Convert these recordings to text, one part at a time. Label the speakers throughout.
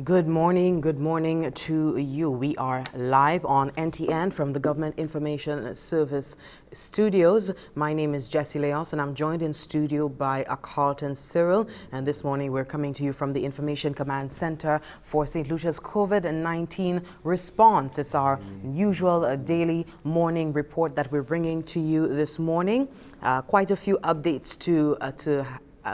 Speaker 1: Good morning to you. We are live on NTN from the Government Information Service studios. My name is Jessie Leos and I'm joined in studio by Carlton Cyril. And this morning we're coming to you from the Information Command Center for St. Lucia's COVID-19 response. It's our usual daily morning report that we're bringing to you this morning. Quite a few updates to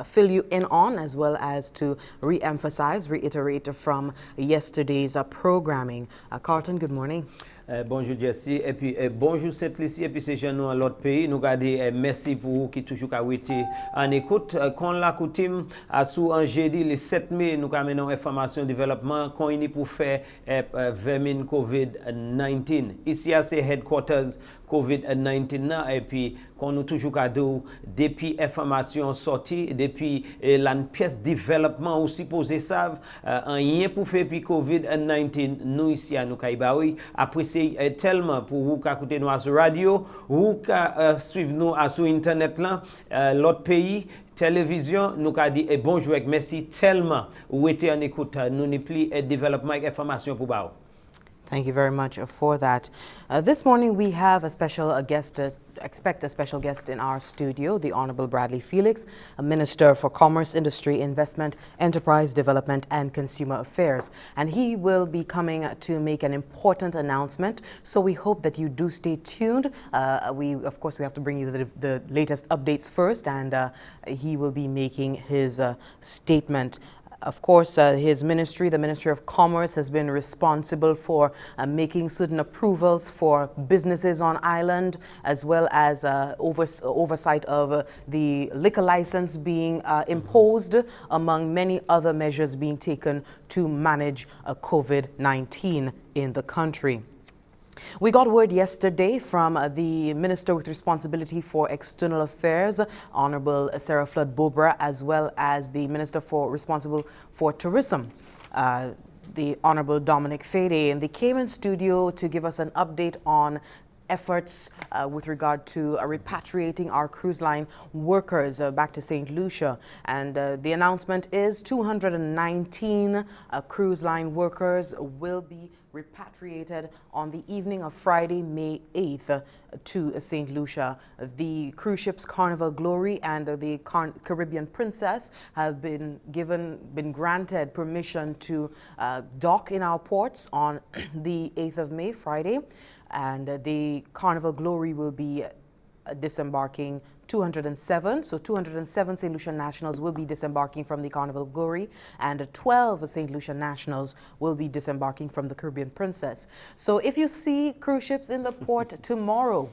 Speaker 1: fill you in on, as well as to reiterate from yesterday's programming. Carlton, good morning.
Speaker 2: Bonjour Jessie, et puis bonjour Saint Lucia, et puis c'est nous à l'autre pays. Nous gardons merci pour vous qui toujours été en écoute. Quand la coutume à sous en jeudi le 7 mai, nous avons information développement qu'on est pour faire vermin COVID-19. Ici à ces headquarters COVID-19 et puis qu'on nous toujours cadeau depuis information sortie depuis la pièce développement aussi posé ça rien pour faire puis COVID-19 nous ici à nous Kaibaoui apprécier tellement pour vous qui écoutez nous sur radio ou qui suivre nous sur internet là l'autre pays télévision nous a dit bonjour et merci tellement ou était en écoute nous n'y plus développement et information pour vous.
Speaker 1: Thank you very much for that. This morning we have a special guest, expect a special guest in our studio, the Honorable Bradley Felix, a Minister for Commerce, Industry, Investment, Enterprise Development and Consumer Affairs. And he will be coming to make an important announcement. So we hope that you do stay tuned. Of course, we have to bring you the latest updates first, and he will be making his statement. Of course, his ministry, the Ministry of Commerce, has been responsible for making certain approvals for businesses on island, as well as oversight of the liquor license being imposed, among many other measures being taken to manage COVID-19 in the country. We got word yesterday from the Minister with responsibility for External Affairs, Honorable Sarah Flood-Bobra, as well as the Minister responsible for Tourism, the Honorable Dominic Fede, and they came in studio to give us an update on efforts with regard to repatriating our cruise line workers back to Saint Lucia. And the announcement is 219 cruise line workers will be repatriated on the evening of Friday, May 8th to St. Lucia. The cruise ships Carnival Glory and the Caribbean Princess have been granted permission to dock in our ports on the 8th of May, Friday. And the Carnival Glory will be disembarking 207. So 207 St. Lucia nationals will be disembarking from the Carnival Glory, and 12 St. Lucia nationals will be disembarking from the Caribbean Princess. So if you see cruise ships in the port tomorrow,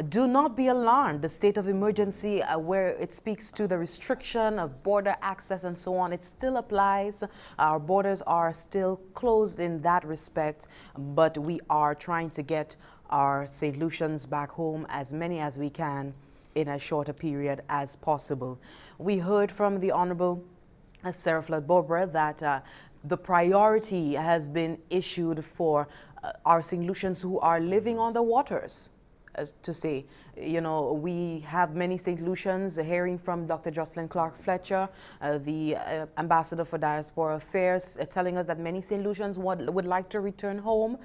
Speaker 1: do not be alarmed. The state of emergency, where it speaks to the restriction of border access and so on, it still applies. Our borders are still closed in that respect, but we are trying to get our St. Lucians back home, as many as we can, in as short a period as possible. We heard from the Honorable Sarah Flood-Bobra that the priority has been issued for our St. Lucians who are living on the waters. As to say, you know, we have many St. Lucians hearing from Dr. Jocelyn Clark Fletcher, the Ambassador for Diaspora Affairs, telling us that many St. Lucians would like to return home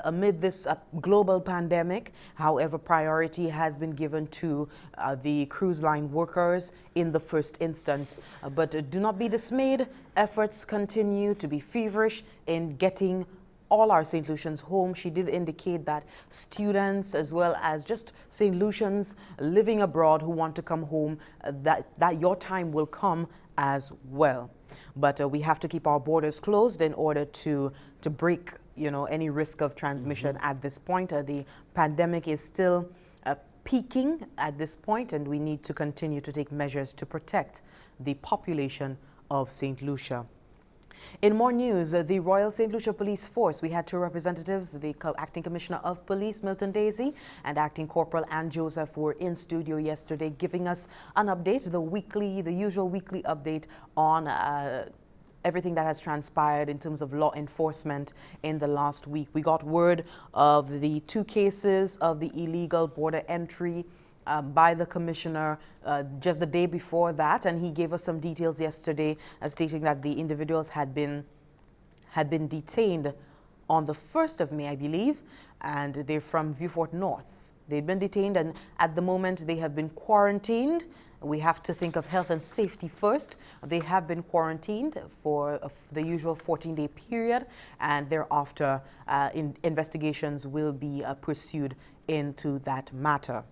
Speaker 1: amid this global pandemic. However, priority has been given to the cruise line workers in the first instance. But do not be dismayed. Efforts continue to be feverish in getting all our St. Lucians home. She did indicate that students, as well as just St. Lucians living abroad who want to come home, that your time will come as well. But we have to keep our borders closed in order to break, you know, any risk of transmission at this point. The pandemic is still peaking at this point, and we need to continue to take measures to protect the population of St. Lucia. In more news, the Royal St. Lucia Police Force, we had two representatives, the Acting Commissioner of Police, Milton Daisy, and Acting Corporal Ann Joseph were in studio yesterday giving us an update, the usual weekly update on everything that has transpired in terms of law enforcement in the last week. We got word of the 2 cases of the illegal border entry by the commissioner just the day before that, and he gave us some details yesterday stating that the individuals had been had been detained on the 1st of May, I believe, and they're from Vieux-Fort North. They've been detained, and at the moment they have been quarantined. We have to think of health and safety first. They have been quarantined for the usual 14-day period, and thereafter investigations will be pursued into that matter.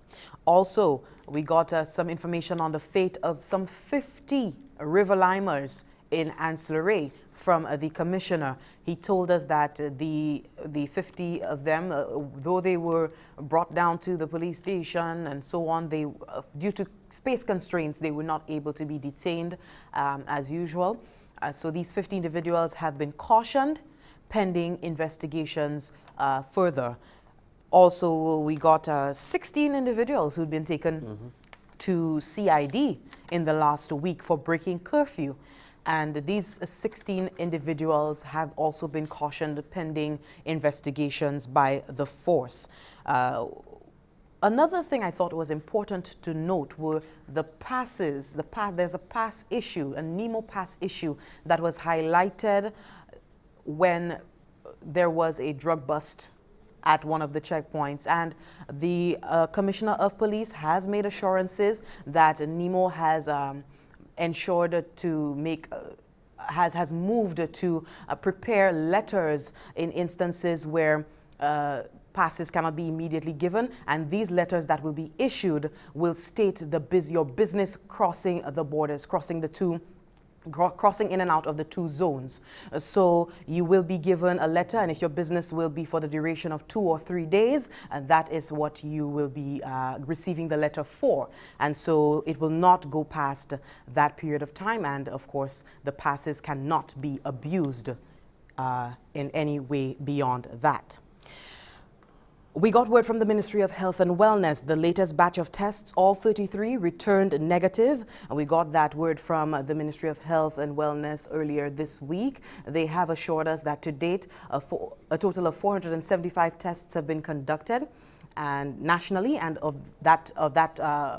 Speaker 1: Also, we got some information on the fate of some 50 river limers in Ancillary from the commissioner. He told us that the 50 of them, though they were brought down to the police station and so on, they due to space constraints, they were not able to be detained as usual. So these 50 individuals have been cautioned pending investigations further. Also, we got 16 individuals who'd been taken to CID in the last week for breaking curfew. And these 16 individuals have also been cautioned pending investigations by the force. Another thing I thought was important to note were the passes. There's a pass issue, a NEMO pass issue that was highlighted when there was a drug bust at one of the checkpoints, and the Commissioner of Police has made assurances that NEMO has ensured to make has moved to prepare letters in instances where passes cannot be immediately given, and these letters that will be issued will state your business crossing the borders, crossing in and out of the 2 zones. So you will be given a letter, and if your business will be for the duration of 2 or 3 days, that is what you will be receiving the letter for. And so it will not go past that period of time, and of course the passes cannot be abused in any way beyond that. We got word from the Ministry of Health and Wellness. The latest batch of tests, all 33, returned negative. And we got that word from the Ministry of Health and Wellness earlier this week. They have assured us that to date, a total of 475 tests have been conducted and nationally, and of that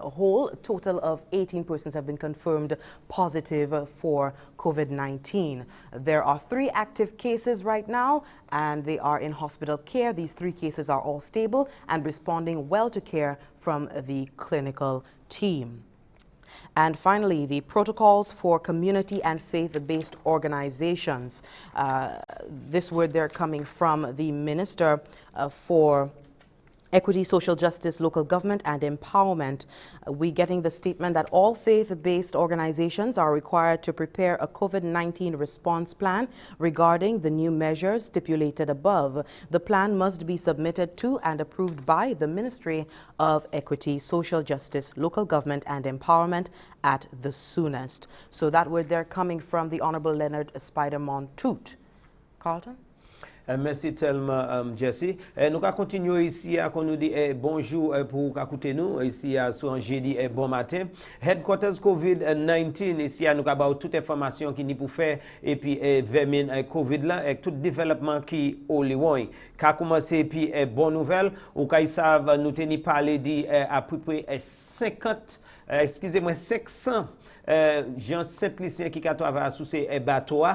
Speaker 1: whole total of 18 persons have been confirmed positive for COVID-19. There are 3 active cases right now, and they are in hospital care. These 3 cases are all stable and responding well to care from the clinical team. And finally, the protocols for community and faith-based organizations. This word they're coming from the Minister for Equity, Social Justice, Local Government and Empowerment. We're getting the statement that all faith-based organizations are required to prepare a COVID-19 response plan regarding the new measures stipulated above. The plan must be submitted to and approved by the Ministry of Equity, Social Justice, Local Government and Empowerment at the soonest. So that word there coming from the Honorable Leonard Spider-Montoute. Carlton?
Speaker 2: Merci tellement, Jesse. Nous allons continuer ici à nous dire bonjour pour écouter nous ici sur un jeudi bon matin. Headquarters COVID-19 ici nous avons toute information qui nous pour faire et puis vermin COVID là et tout développement qui au loin. Qu'a commencé puis bonne nouvelle ou qu'a savent nous tenir parler dit à peu près 500 Jean Saint Lucia qui travaille sous ces bateaux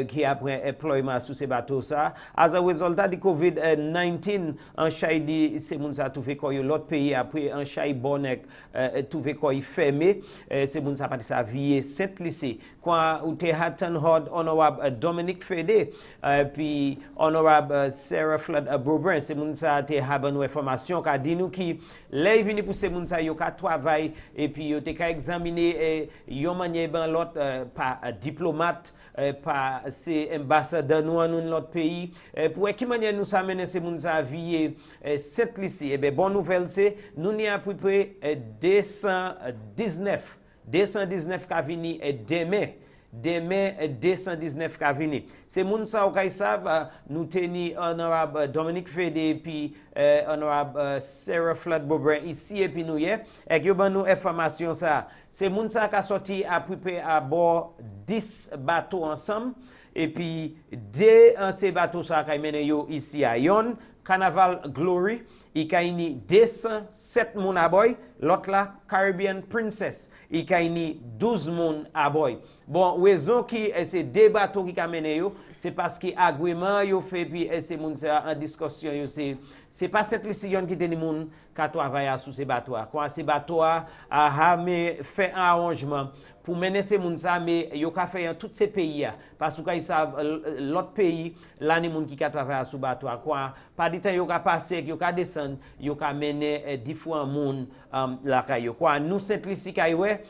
Speaker 2: qui après employement sous ces bateaux ça as a résultat du COVID-19 en Chaïdi c'est moun ça trouvé quoi l'autre pays après en Chaï Bonnet trouvé quoi fermé c'est moun ça parti ça vie Saint Lucia quoi ou te Hatton Hod honorable Dominique Fédé puis honorable Sarah Flood Brobrin c'est moun ça te ha bonne information qu'a dit nous qui les vini pour ces moun ça yo ka travail et puis yo te ka examiner yon manière ben l'autre par diplomate par ces ambassadeurs nous en l'autre pays pour qui manière nous ça mener ces moun ça vie cette liste et ben bonne nouvelle c'est nous n'y a à peu près 219 qui vini demain 219 qui vini c'est moun ça ou kay savent nous teni honorable Dominique Fédé puis honorable Sarah Flood Bobrin ici et puis nous hier et yo ban nous information ça c'est moun ça qui sorti à peu près à bord 10 bateaux ensemble et puis deux en ces bateaux ça qui mène yo ici à Yon Carnaval Glory, il y a 207 moun à boy, l'autre là, Caribbean Princess, il y a 12 moun à boy. Bon, raison qui c'est deux bateaux qui mené yo, c'est parce que agrément yo fait puis c'est moun en discussion yo c'est pas Saint Lucia qui teni moun qui travaille sous ces bateaux. Quand ces bateaux a fait un arrangement pour mener ces moun ça mais yo ka fait dans tous ces pays parce que ils savent l'autre pays là les moun qui travaille sous bateau quoi pas du temps yo ka passer yo ka descendre yo ka mener différents moun la kayo quoi nous Saint Lucia ouais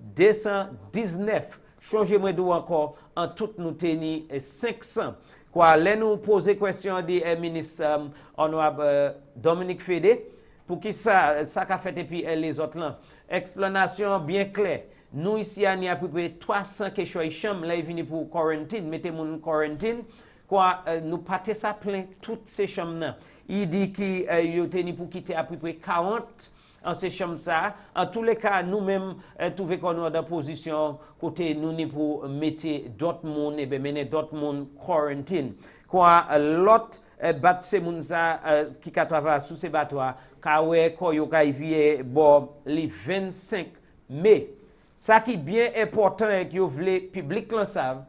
Speaker 2: 219 changement d'eau encore en tout nous teni 500 quoi là nous poser question des ministre honorable Dominique Fédé pour qui ça qu'a fait et puis les autres là explanation bien claire. Nous ici on y a à peu près 300 questions chambres là vini pour quarantine mettez mon quarantine quoi nous partait ça plein toutes ces chambres là il dit qui yo teni pour quitter à peu près 40 en ces chambres ça en tous les cas nous même trouver qu'on est dans position côté nous ni pour mettre d'autres monde et mener d'autres monde quarantine quoi l'autre battre ces moun ça qui travaille sous ces bateaux ka ouais ko yo ka vie bon le 25 mai ça qui bien important et que vous voulez public là savent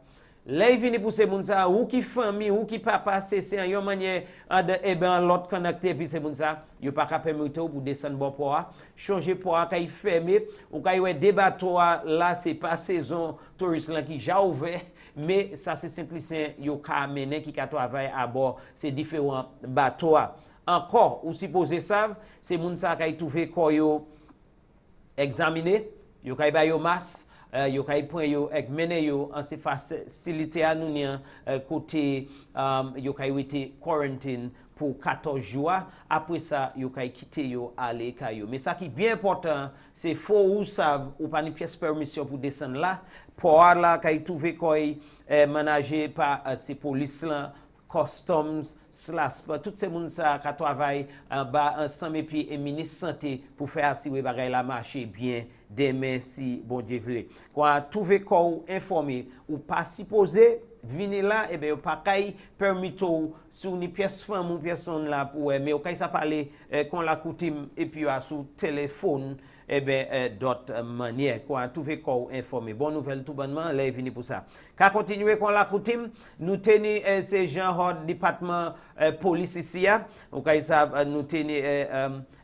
Speaker 2: là il vient pour ces moun ça ou qui famille ou qui papa c'est en une manière et ben l'autre connecté puis ces moun ça yo pas capable permettre pour descendre bon port changer port kay fermé ou kay ouais des bateaux là c'est pas saison touriste là qui ja ouvert mais ça c'est simplement yo ka mener qui ka travailler à bord c'est différents bateaux encore ou supposé savent c'est moun ça kay trouver ko yo examiner yo kay ba yo masse yo kay point yo ek mene yo en se facilité à nous côté yo kay wete quarantine pour 14 jours après ça yo kay quitter yo aller kayo mais ça qui bien important c'est faut ou savent ou pas ni pièce permission pour descendre là pour là kay trouver koy managé par ces police là customs slash tout ces moun ça qui travaille en bas ensemble et puis ministre santé pour faire assurer bagay la marcher bien demain si bon Dieu veut quoi trouver ko informé ou pas supposé venir là et ben pas kay permis sur une pièce femme ou personne là pour mais au cas ça parler qu'on la coutume et puis sur téléphone et ben d'autres manières quoi trouver ko informé bonne nouvelle tout bonnement là venir pour ça qu'à continuer qu'on la coutume nous tenir ces gens hors département police ici au cas ça nous tenir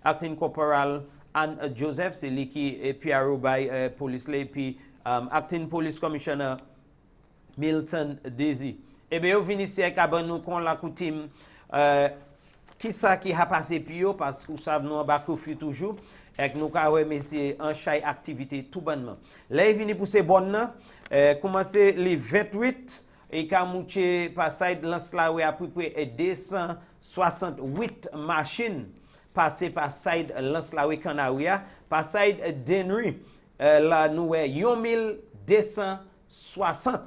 Speaker 2: acting corporal Anne Joseph c'est lui qui est PRO by police là puis acting police commissioner Milton Daisy et bien au vinicier ka nous qu'on la coutume qui ça qui a passé puis parce que ça nous ba toujours et nous ka ouais monsieur en chaque activité tout bonnement là il vient pour ces bonnes commencer les 28 et ka mouche passer lance là à peu près 268 machines passer par side lance la Canaria par side Denry là nous 1260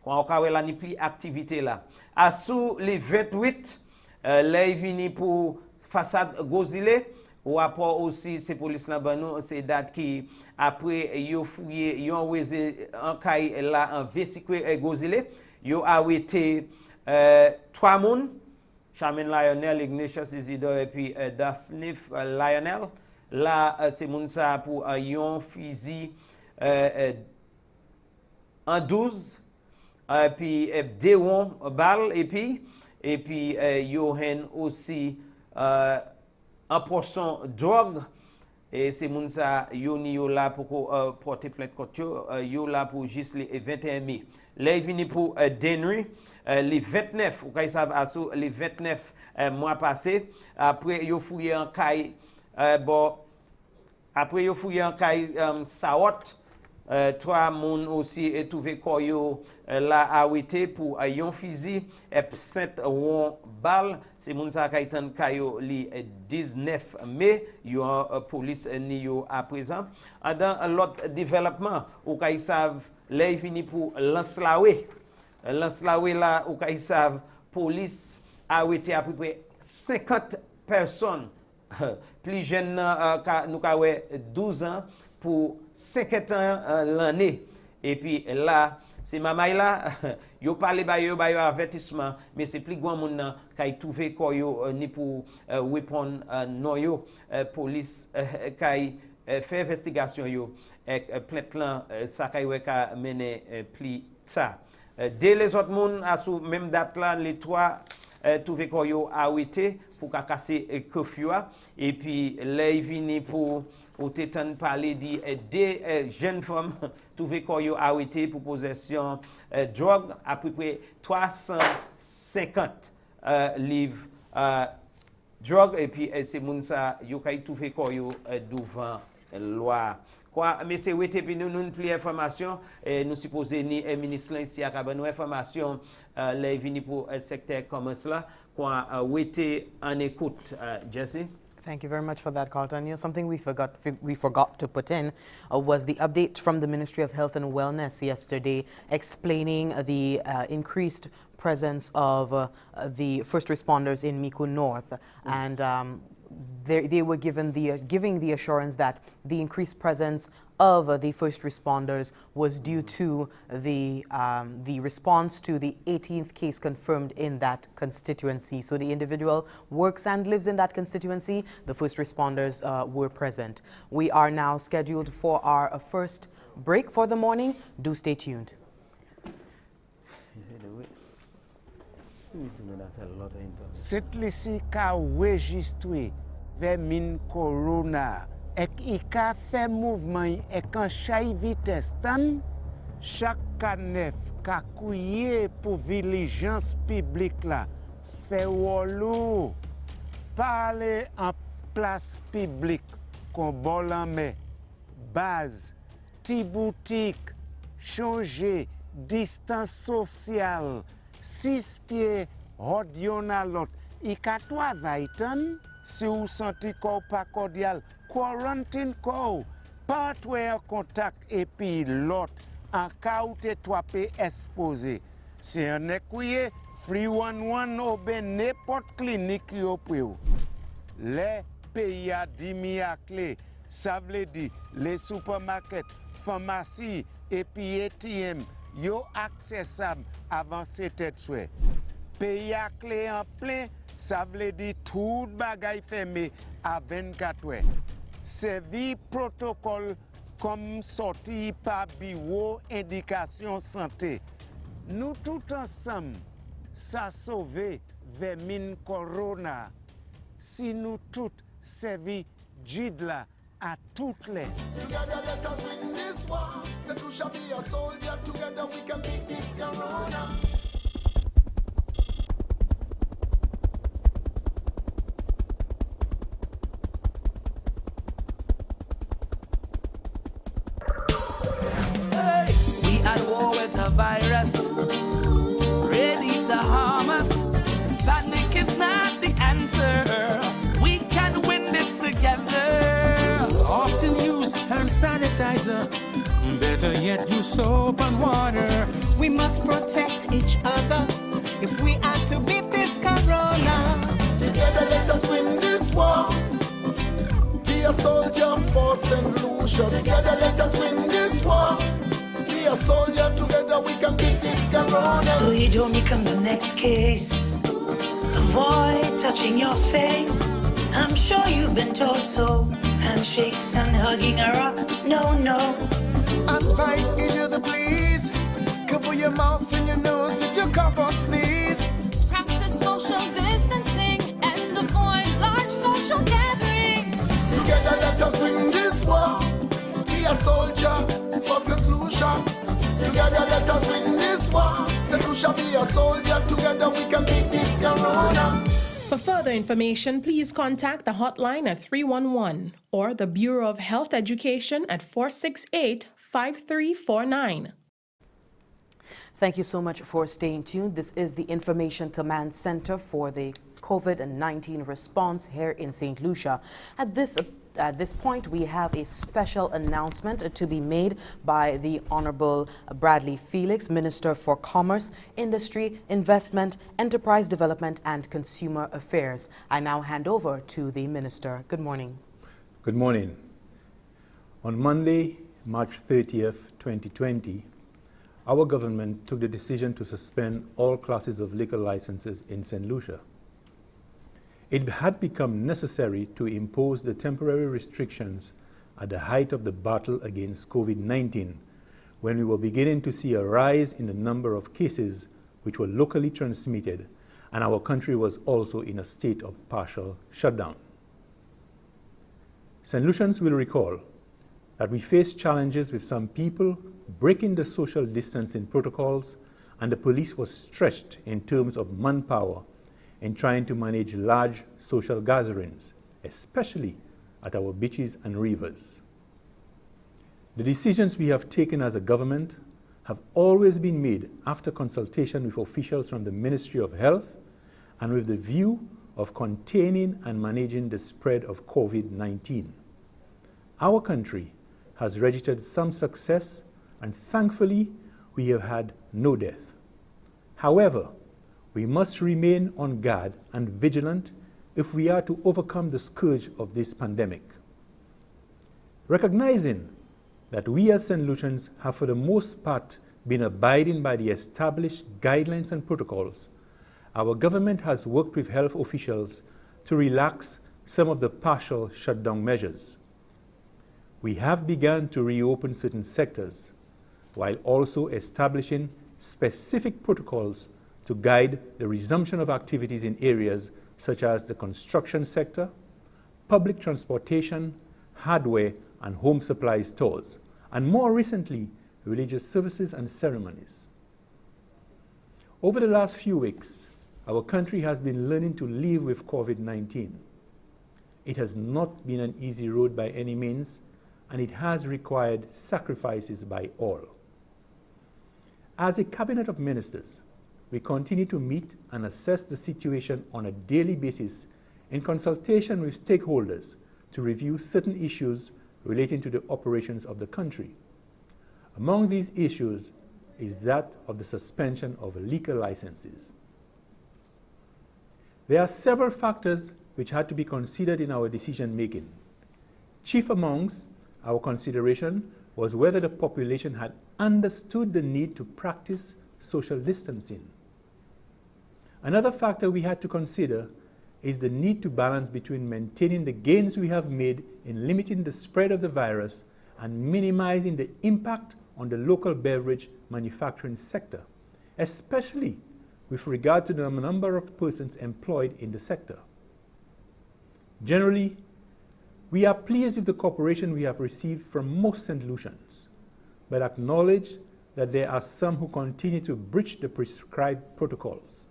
Speaker 2: quand on a la ni activité là à sous les 28 là il vient pour façade Gozile ou rapport aussi ces police là nous c'est date qui après yo fouillé yo envoyé en caille là en véhicule Gozile yo arrêté 3 moun Charmaine Lionel, Ignatius Isidore et puis Daphne Lionel. Là, c'est moun ça pour un fusil en 12, puis Déon balle et puis Johan aussi en portion drogue. Et c'est moun ça yo là pour porter plainte contre yo là pour juste les 21 mai. Là il vient pour Denry les 29 ou kay savent asso les 29 mois passé après yo fouillé en kay bon après yo fouillé en kay Saot 3 moun aussi est trouvé koyo là arrêté pour yon fusil Saint Won balle c'est moun ça kay tan kayo li 19 mai yo police ni yo à présent dans l'autre développement ou kay savent là il finit pour Lanslawe là ou kay savent police arrêté à peu près 50 personnes plus jeunes nous ka 12 ans pour 50 ans l'année et puis là C'est mamay là, yo parle ba yo avertissement, mais c'est plus grand moun nan kay trouvé ko yo ni pour weapon non yo police kay fait investigation yo plainte là ça kay wè ka mener pli ça. Dès les autres moun à sous même date là les trois trouvé ko yo arrêté pour ka casser curfew et puis là il vini pour au tétan parler dit des jeunes femmes trouvé ko yo arrêté pour possession drogue à peu près 350 livres drogue et puis c'est moun ça yo kay trouvé ko yo devant loi. Quoi, mais c'est oui, puis nous plus information, nous supposons ni ministre ici à nous information, les vini pour secteur comme cela, quoi, oui, en écoute, Jesse.
Speaker 1: Thank you very much for that, Carlton. You know, something we forgot to put in was the update from the Ministry of Health and Wellness yesterday, explaining the increased presence of the first responders in Miku North, and they were giving the assurance that the increased presence of the first responders was due to the response to the 18th case confirmed in that constituency. So the individual works and lives in that constituency. The first responders were present. We are now scheduled for our first break for the morning. Do stay tuned.
Speaker 3: Saint Lucia ka registré vers min corona et il ka fait mouvement et quand chaque vitesse tan chaque canef ka couiller pour vigilance publique là fait wolo parler en place publique qu'on bol en main base ti boutique changer distance sociale 6 pieds hodion à l'autre. Il ka travail tan si ou senti ko pas cordial quarantine ko pas en contact et puis l'autre en cas où te toi pe exposé. C'est un écouye free 11 ou ben n'importe clinique yo pou. Les pays a dimi à clé, ça veut dire les supermarkets, pharmacies et puis ATM yo accessible avant c'était souhait. Pays à clé en plein, ça veut dire tout bagay fermé à 24 heures. Servi protocole comme sorti par bureau indication santé. Nous tout ensemble, ça sauver vers min corona. Si nous tout servi jidla à toutes les.
Speaker 4: Together let us win this war. Saint Lucia be a soldier. Together we can beat this corona.
Speaker 5: Hey, we at war with a virus, ready to harm us. Panic is not the answer. We can win this together.
Speaker 6: Often use hand sanitizer, better yet use soap and water.
Speaker 7: We must protect each other if we are to beat this corona.
Speaker 4: Together let us win this war. Be a soldier for Saint Lucia. Together let us win this war. Be a soldier, together we can beat this corona.
Speaker 7: So you don't become the next case. Avoid touching your face. I'm sure you've been told so. Handshakes and hugging are up. No, no.
Speaker 4: Advice give you the please. Cover your mouth and your nose if you cough or sneeze.
Speaker 8: Practice social distancing and avoid large social gatherings.
Speaker 4: Together let us win this war. Be a soldier for Saint Lucia. Together let us win this war. Saint Lucia be a soldier. Together we can beat this corona.
Speaker 9: For further information, please contact the hotline at 311 or the Bureau of Health Education at 468-5349.
Speaker 1: Thank you so much for staying tuned. This is the Information Command Center for the COVID-19 response here in St. Lucia. At this point, we have a special announcement to be made by the Honorable Bradley Felix, Minister for Commerce, Industry, Investment, Enterprise Development and Consumer Affairs. I now hand over to the Minister. Good morning.
Speaker 10: Good morning. On Monday, March 30th, 2020, our government took the decision to suspend all classes of liquor licenses in Saint Lucia. It had become necessary to impose the temporary restrictions at the height of the battle against COVID-19, when we were beginning to see a rise in the number of cases which were locally transmitted, and our country was also in a state of partial shutdown. St. Lucians will recall that we faced challenges with some people breaking the social distancing protocols, and the police was stretched in terms of manpower in trying to manage large social gatherings, especially at our beaches and rivers. The decisions we have taken as a government have always been made after consultation with officials from the Ministry of Health and with the view of containing and managing the spread of COVID-19. Our country has registered some success, and thankfully we have had no death. However, we must remain on guard and vigilant if we are to overcome the scourge of this pandemic. Recognizing that we as St. Lucians have for the most part been abiding by the established guidelines and protocols, our government has worked with health officials to relax some of the partial shutdown measures. We have begun to reopen certain sectors, while also establishing specific protocols to guide the resumption of activities in areas such as the construction sector, public transportation, hardware and home supply stores, and more recently, religious services and ceremonies. Over the last few weeks, our country has been learning to live with COVID-19. It has not been an easy road by any means, and it has required sacrifices by all. As a cabinet of ministers, we continue to meet and assess the situation on a daily basis in consultation with stakeholders to review certain issues relating to the operations of the country. Among these issues is that of the suspension of liquor licenses. There are several factors which had to be considered in our decision making. Chief amongst our consideration was whether the population had understood the need to practice social distancing. Another factor we had to consider is the need to balance between maintaining the gains we have made in limiting the spread of the virus and minimizing the impact on the local beverage manufacturing sector, especially with regard to the number of persons employed in the sector. Generally, we are pleased with the cooperation we have received from most St. Lucians, but acknowledge that there are some who continue to breach the prescribed protocols.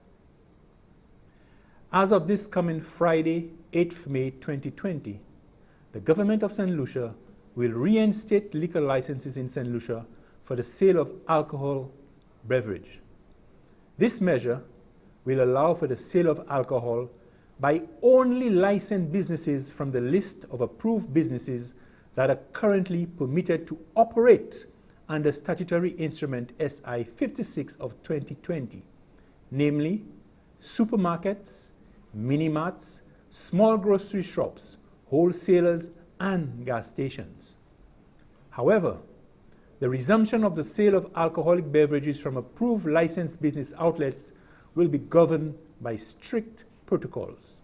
Speaker 10: As of this coming Friday, 8th May 2020, the government of St. Lucia will reinstate liquor licenses in St. Lucia for the sale of alcohol beverage. This measure will allow for the sale of alcohol by only licensed businesses from the list of approved businesses that are currently permitted to operate under statutory instrument SI 56 of 2020, namely supermarkets, mini-marts, small grocery shops, wholesalers, and gas stations. However, the resumption of the sale of alcoholic beverages from approved licensed business outlets will be governed by strict protocols.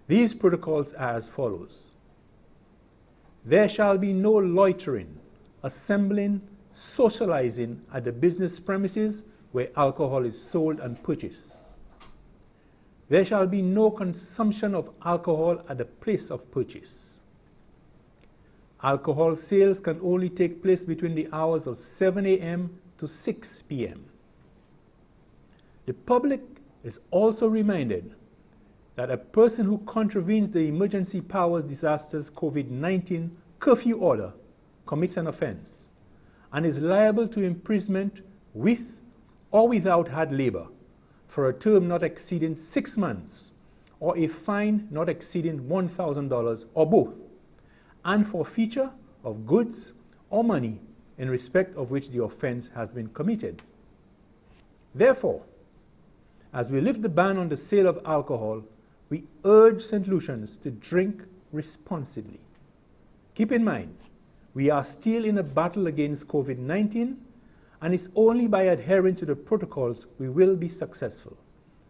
Speaker 10: These protocols are as follows. There shall be no loitering, assembling, socializing at the business premises where alcohol is sold and purchased. There shall be no consumption of alcohol at the place of purchase. Alcohol sales can only take place between the hours of 7 a.m. to 6 p.m. The public is also reminded that a person who contravenes the Emergency Powers Disasters COVID-19 curfew order commits an offense and is liable to imprisonment with or without hard labor for a term not exceeding 6 months, or a fine not exceeding $1,000 or both, and forfeiture of goods or money in respect of which the offense has been committed. Therefore, as we lift the ban on the sale of alcohol, we urge St. Lucians to drink responsibly. Keep in mind, We are still in a battle against COVID-19, and it's only by adhering to the protocols we will be successful.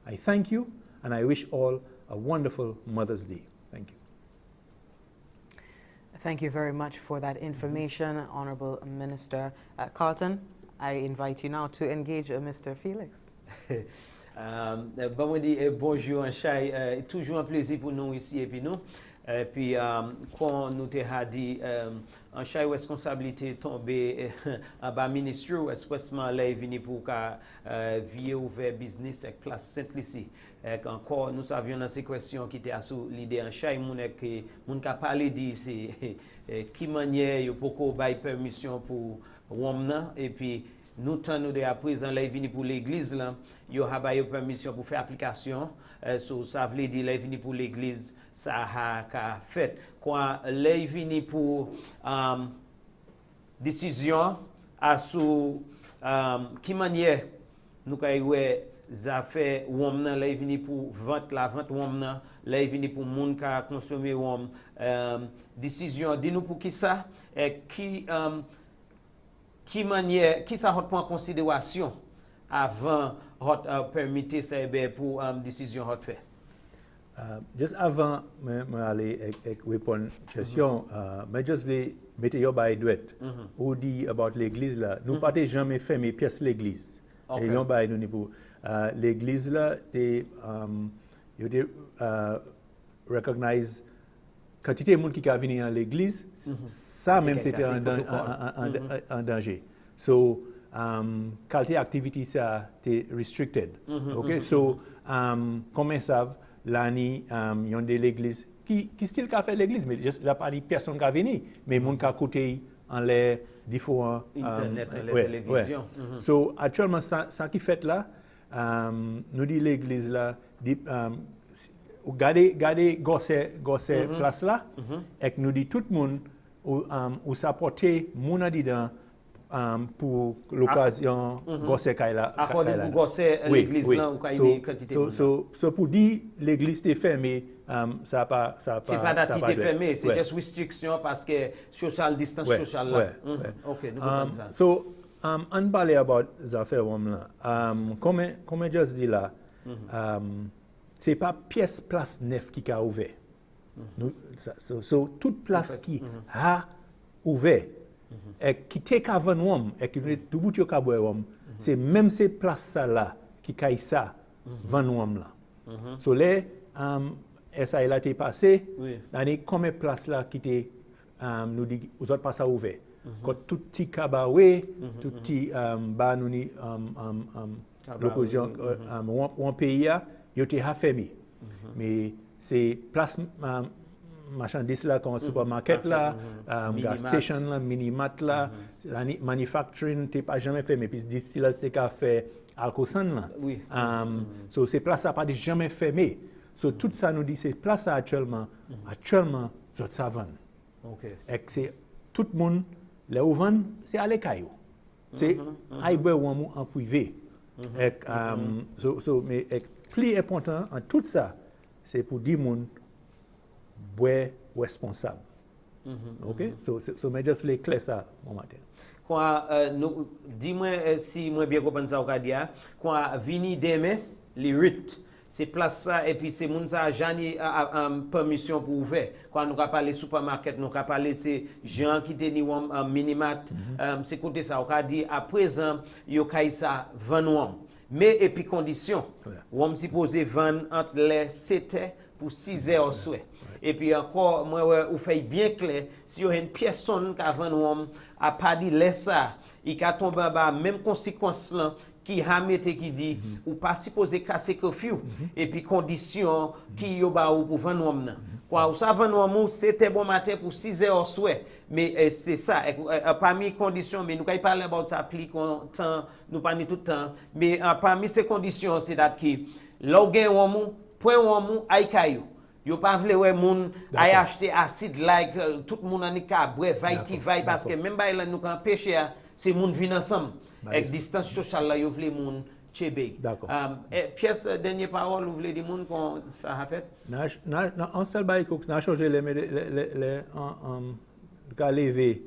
Speaker 10: I thank you, and I wish all a wonderful Mother's Day. Thank you.
Speaker 1: Thank you very much for that information, Honorable Minister. Carlton, I invite you now to engage Mr. Felix.
Speaker 2: Bonjour, Anchai. Toujours un plaisir pour nous ici et puis nous. Puis quand nous te dit Anchai responsabilité tomber en bas ministre expressement là venu pour qu'à vie ouvert business avec place Saint Lucia. Encore nous savions dans ces questions qui étaient sous l'idée Anchai mon ka parler dit c'est qui manière yo poko bail permission pour womna et puis nous tenons de à présent là venu pour l'église là yo a bail permission pour faire application ça veut dire là venu pour l'église ça a fait quand là venu pour décision à sous qui manière nous ka ça fait womna là venu pour la vente womna là venu pour monde ka consommer wom décision dis-nous pour qui ça et qui manière qui ça prend en considération avant permettre ça pour décision fait
Speaker 10: juste avant aller répondre question mais juste les mettre yo by douette ou dit about l'église là nous pas jamais fermer pièce l'église et yon by nous pour l'église là yo recognize quantité de monde qui a venu à l'église, ça même c'était en danger. So, qualité activité ça était restricted. Okay, so comme ils savent, l'année y a de l'église qui style qu'a fait l'église, mais juste la pas de personne qui a venu, mais monde qui a côté en les différents
Speaker 2: internet, télévision.
Speaker 10: So actuellement ça qui fait là, nous dit l'église là, Gardez gosse place là et nous dit tout le monde ou s'apporter mon dedans pour l'occasion gosse kaila
Speaker 2: accordé pour gosse l'église là ou kaila quantité
Speaker 10: so pour dire l'église est fermée ça pas
Speaker 2: c'est pas d'activité fermée c'est juste restriction parce que social distance social là OK nous comprenons ça
Speaker 10: so on parle about affaire là comme juste dit là c'est pas pièce place neuf qui a ouvert. Toute place qui a ouvert et qui take avant homme et qui tout bout yo ka boire c'est même ces places ça là qui caille ça van homme là. So les ça là été passé l'année combien place là qui était nous dit aux autres pas ça ouvert. Quand tout petit cabaret tout petit ba nous ni l'occasion on pays il était fermé. Mais c'est place marchandises là comme supermarket là, gas station là, minimat là, la manufacturing t'es pas jamais fermé. Puis d'ici là c'était qu'à faire alcosan là.
Speaker 2: Oui.
Speaker 10: So ces places là pas jamais fermé. So tout ça nous dit ces places actuellement zot savane.
Speaker 2: OK.
Speaker 10: Et c'est tout le monde les ouvant c'est à l'écaille. C'est aille boire en privé. Et mais plus important en tout ça, c'est pour dire moun boire responsable. OK? So mais juste les clés ça mon matin.
Speaker 2: Quand nous dis-moi si moi bien comprendre ça au cas dia, quand vini demain les rites c'est place ça et puis c'est moun ça jani permission pour ouvert quand nous ka parler supermarket nous ka parler c'est gens qui teni minimat c'est côté ça au cas dit à présent yo kay ça vendre mais et puis condition on supposé vendre entre les 7h pour 6h au soir et puis encore moi ou fait bien clair si y a une personne qui vendre a pas dit laisse ça il ka tomber en bas même conséquence là qui a mette qui dit ou pas supposé casser curfew et puis condition qui yo ba ou pour vendre homme quoi ou ça vendre homme c'était bon matin pour 6h au soir mais c'est ça parmi conditions mais nous quand parler about ça applique temps nous pas tout le temps mais parmi ces conditions c'est that qui là gain homme point homme ay kayo yo pas vle ouais moun ay acheter acide like tout monde en ka bref vai parce que même ba là nous quand pêcher c'est moun vinn ensemble avec distance sociale là yo vle moun chebe
Speaker 10: d'accord
Speaker 2: pièce dernière parole vous voulez dire moun qu'on ça a fait
Speaker 10: na on seul bail ko na changer les ka leve,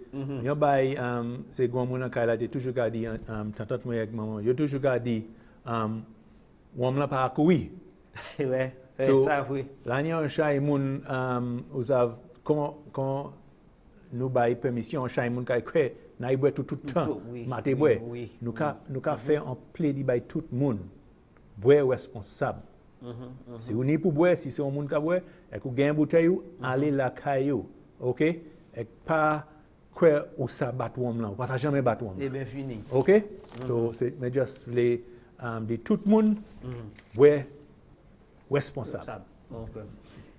Speaker 10: yon bay, se gwan moun an kay la te toujou ka di, tantat mwen yek maman, yo toujou ka di, wam la pa akoui.
Speaker 2: Ouais,
Speaker 10: So,
Speaker 2: ça oui.
Speaker 10: l'année en chay moun, quand nous bay permission, chay moun kay kwe, na ibwe tout temps, mate bwe. Nous ka fait un plaidi bay tout moun, bwe responsable. Si vous n'êtes pas boire, si c'est un monde qui boire, et que vous avez une bouteille, allez la caillou, ok? Et pas quoi ou ça battre l'homme là, pas jamais battre l'homme.
Speaker 2: C'est bien fini.
Speaker 10: Ok? So c'est mais juste les de tout le monde boire responsable.
Speaker 2: Okay.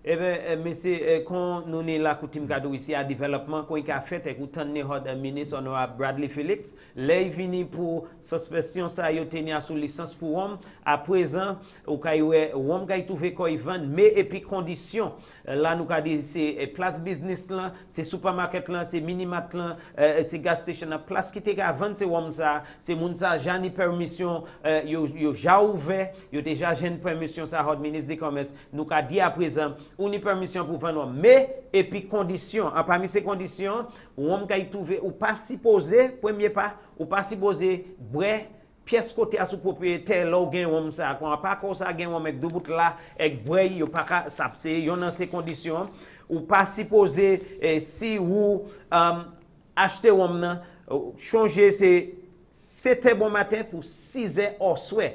Speaker 2: Eh bien, monsieur, quand nous sommes là, nous ici à développement, quand il a fait, le ministre honorable Bradley Felix, là, il vient pour suspension, ça, il tenir sous licence pour homme. À présent, au cas où homme qui trouvé quoi il vend, mais et puis conditions. Là, nous avons dit, c'est place business là, c'est supermarket là, c'est minimat là, c'est gas station là, place qui était à vendre, c'est homme ça, c'est moun ça, j'ai ni permission, yo déjà ouvert, yo déjà j'ai une permission, ça, le ministre des Commerces, nous avons dit à présent, ou ni permission pour vendre, mais et puis conditions. Parmi ces conditions, ou on peut trouver ou pas supposé, premier pas, ou pas supposé bré pièce côté à sous propriétaire là ou gain on ça quand pas comme ça gain on avec deux bouts là avec bré yo pas ça c'est yon dans ces conditions ou pas supposé si ou acheter on changer c'était bon matin pour 6 heures au soir.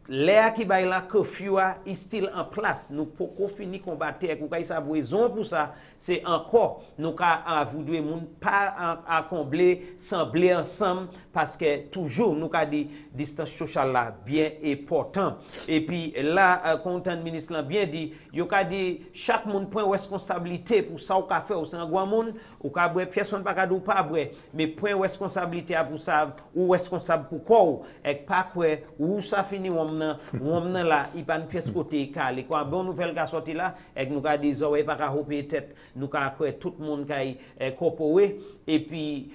Speaker 2: L'air qui baille là curfew est still en place. Nous pouvons finir combattre et pour ça raison pour ça c'est encore nous ka voudrait moun pas à combler sembler ensemble parce que toujours nous ka dit distance sociale là bien important et puis là content ministre là bien dit yo ka dit chaque monde prend responsabilité pour ça ou ka faire au sein grand monde ou ka boire personne pas ka dou pas boire mais prend responsabilité pour ça ou responsable pour quoi et pas quoi ou ça fini on là il pas une pièce côté calé quoi bonne nouvelle qui sorti là et nous ka dit zo pas ka hopper tête nous ka tout le monde qui coopérer et puis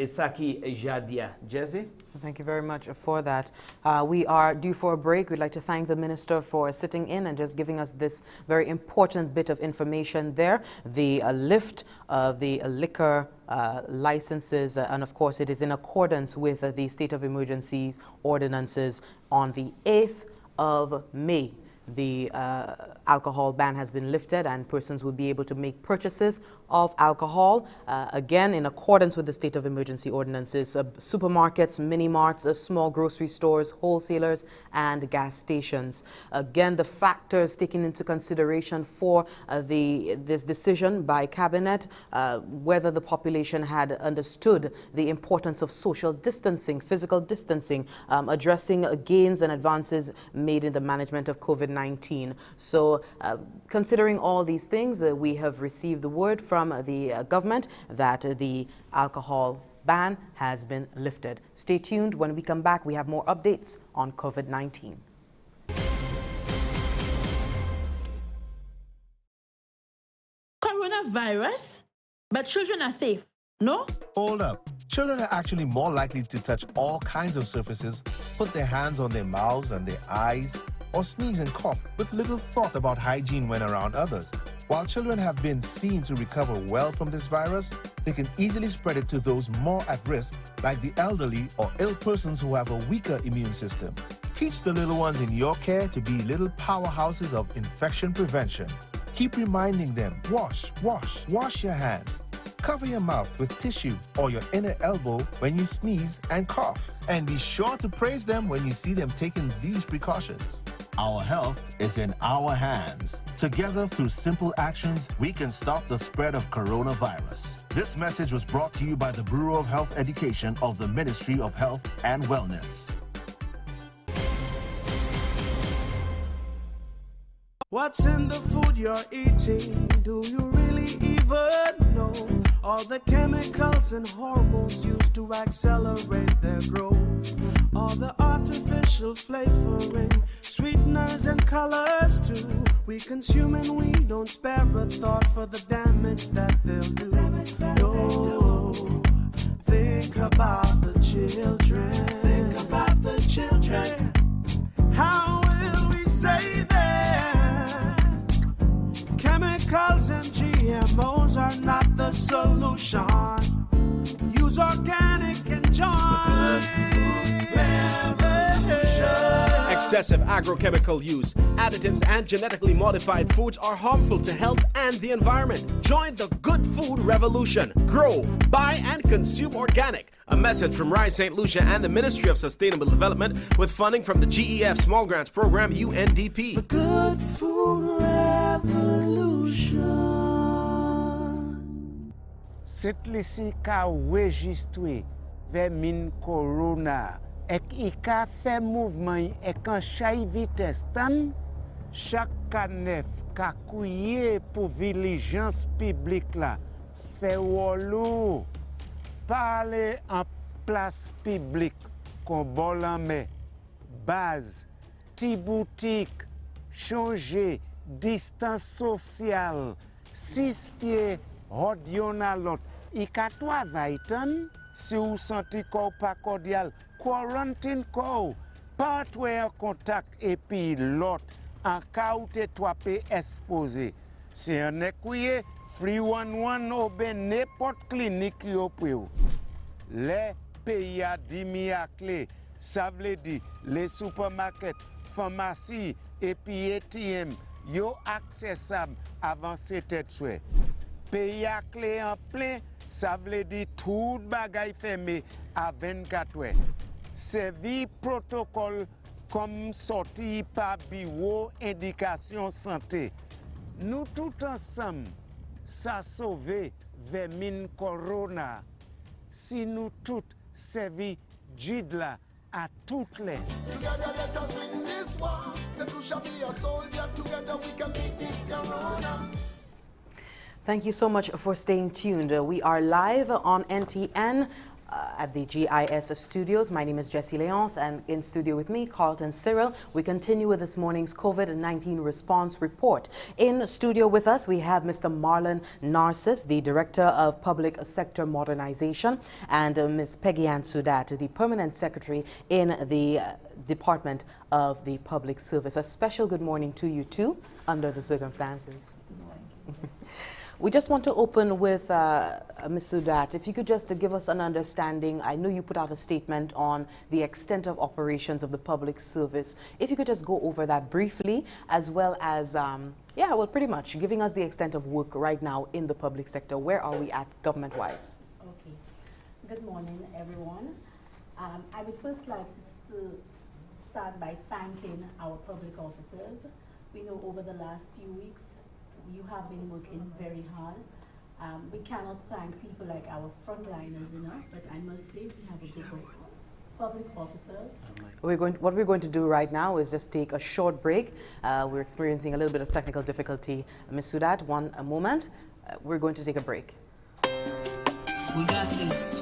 Speaker 2: ça qui jadia Jesse.
Speaker 1: Thank you very much for that. We are due for a break. We'd like to thank the minister for sitting in and just giving us this very important bit of information there. The lift of the liquor licenses, and of course it is in accordance with the state of emergency ordinances on the 8th of May. The alcohol ban has been lifted and persons will be able to make purchases of alcohol, again in accordance with the state of emergency ordinances, supermarkets, mini-marts, small grocery stores, wholesalers and gas stations. Again, the factors taken into consideration for this decision by Cabinet, whether the population had understood the importance of social distancing, physical distancing, addressing gains and advances made in the management of COVID-19. So considering all these things, we have received the word from the government that the alcohol ban has been lifted. Stay tuned. When we come back, we have more updates on COVID-19.
Speaker 11: Coronavirus? But children are safe, no?
Speaker 12: Hold up. Children are actually more likely to touch all kinds of surfaces, put their hands on their mouths and their eyes, or sneeze and cough with little thought about hygiene when around others. While children have been seen to recover well from this virus, they can easily spread it to those more at risk, like the elderly or ill persons who have a weaker immune system. Teach the little ones in your care to be little powerhouses of infection prevention. Keep reminding them, wash your hands. Cover your mouth with tissue or your inner elbow when you sneeze and cough. And be sure to praise them when you see them taking these precautions. Our health is in our hands. Together, through simple actions, we can stop the spread of coronavirus. This message was brought to you by the Bureau of Health Education of the Ministry of Health and Wellness.
Speaker 13: What's in the food you're eating? Do you really even know? All the chemicals and hormones used to accelerate their growth. All the artificial flavoring, sweeteners and colors too. We consume and we don't spare a thought for the damage that they'll do. No, think about the children. Think about the children. How will we save them? Chemicals and GMOs are not the solution.
Speaker 14: excessive agrochemical use, additives, and genetically modified foods are harmful to health and the environment. Join the good food revolution. Grow, buy, and consume organic. A message from Rise Saint Lucia and the Ministry of Sustainable Development with funding from the GEF Small Grants Program, UNDP.
Speaker 13: The good food revolution.
Speaker 3: Saint Lucia ka registre vers min corona. Ek I ka fait mouvement ek an chay vitesse tan, chaque canef ka kouye pour vigilance publique la, fait wolo, parler en place publique, kon bol en main, base, ti boutique, changer, distance sociale, 6 pieds, hod yon a lot, I ka travay tan, si ou senti ko pa cordial, quarantine ko, pas en contact et puis l'autre, en cas où tu es exposé. C'est un écuyer, free one ou ben n'importe clinique yo pou. Les pays a dimi à clé, ça veut dire les supermarkets, pharmacies et puis ATM, yo accessible avant cette souhait. Pays à clé en plein, ça veut dire tout bagay fermé à 24 heures. Servi protocole comme sorti par bureau indication santé. Nous tout ensemble, ça sauver vers min corona. Si nous tous servi Jidla à toutes les.
Speaker 4: Together let us win this war. Saint Lucia be a soldier. Together we can beat this corona.
Speaker 1: Thank you so much for staying tuned. We are live on NTN. At the GIS studios. My name is Jessie Leonce, and in studio with me, Carlton Cyril. We continue with this morning's COVID-19 response report. In studio with us, we have Mr. Marlon Narcis, the Director of Public Sector Modernization, and Ms. Peggy Ann Sudat, the Permanent Secretary in the Department of the Public Service. A special good morning to you too, under the circumstances. Good morning. We just want to open with Ms. Sudat. If you could just give us an understanding. I know you put out a statement on the extent of operations of the public service. If you could just go over that briefly, as well as, pretty much giving us the extent of work right now in the public sector. Where are we at government-wise?
Speaker 15: Okay. Good morning, everyone. I would first like to start by thanking our public officers. We know over the last few weeks, you have been working very hard. We cannot thank people like our frontliners enough, but I must say we have a group of public officers.
Speaker 1: What we're going to do right now is just take a short break. We're experiencing a little bit of technical difficulty. Ms. Sudat, a moment. We're going to take a break.
Speaker 5: We got this.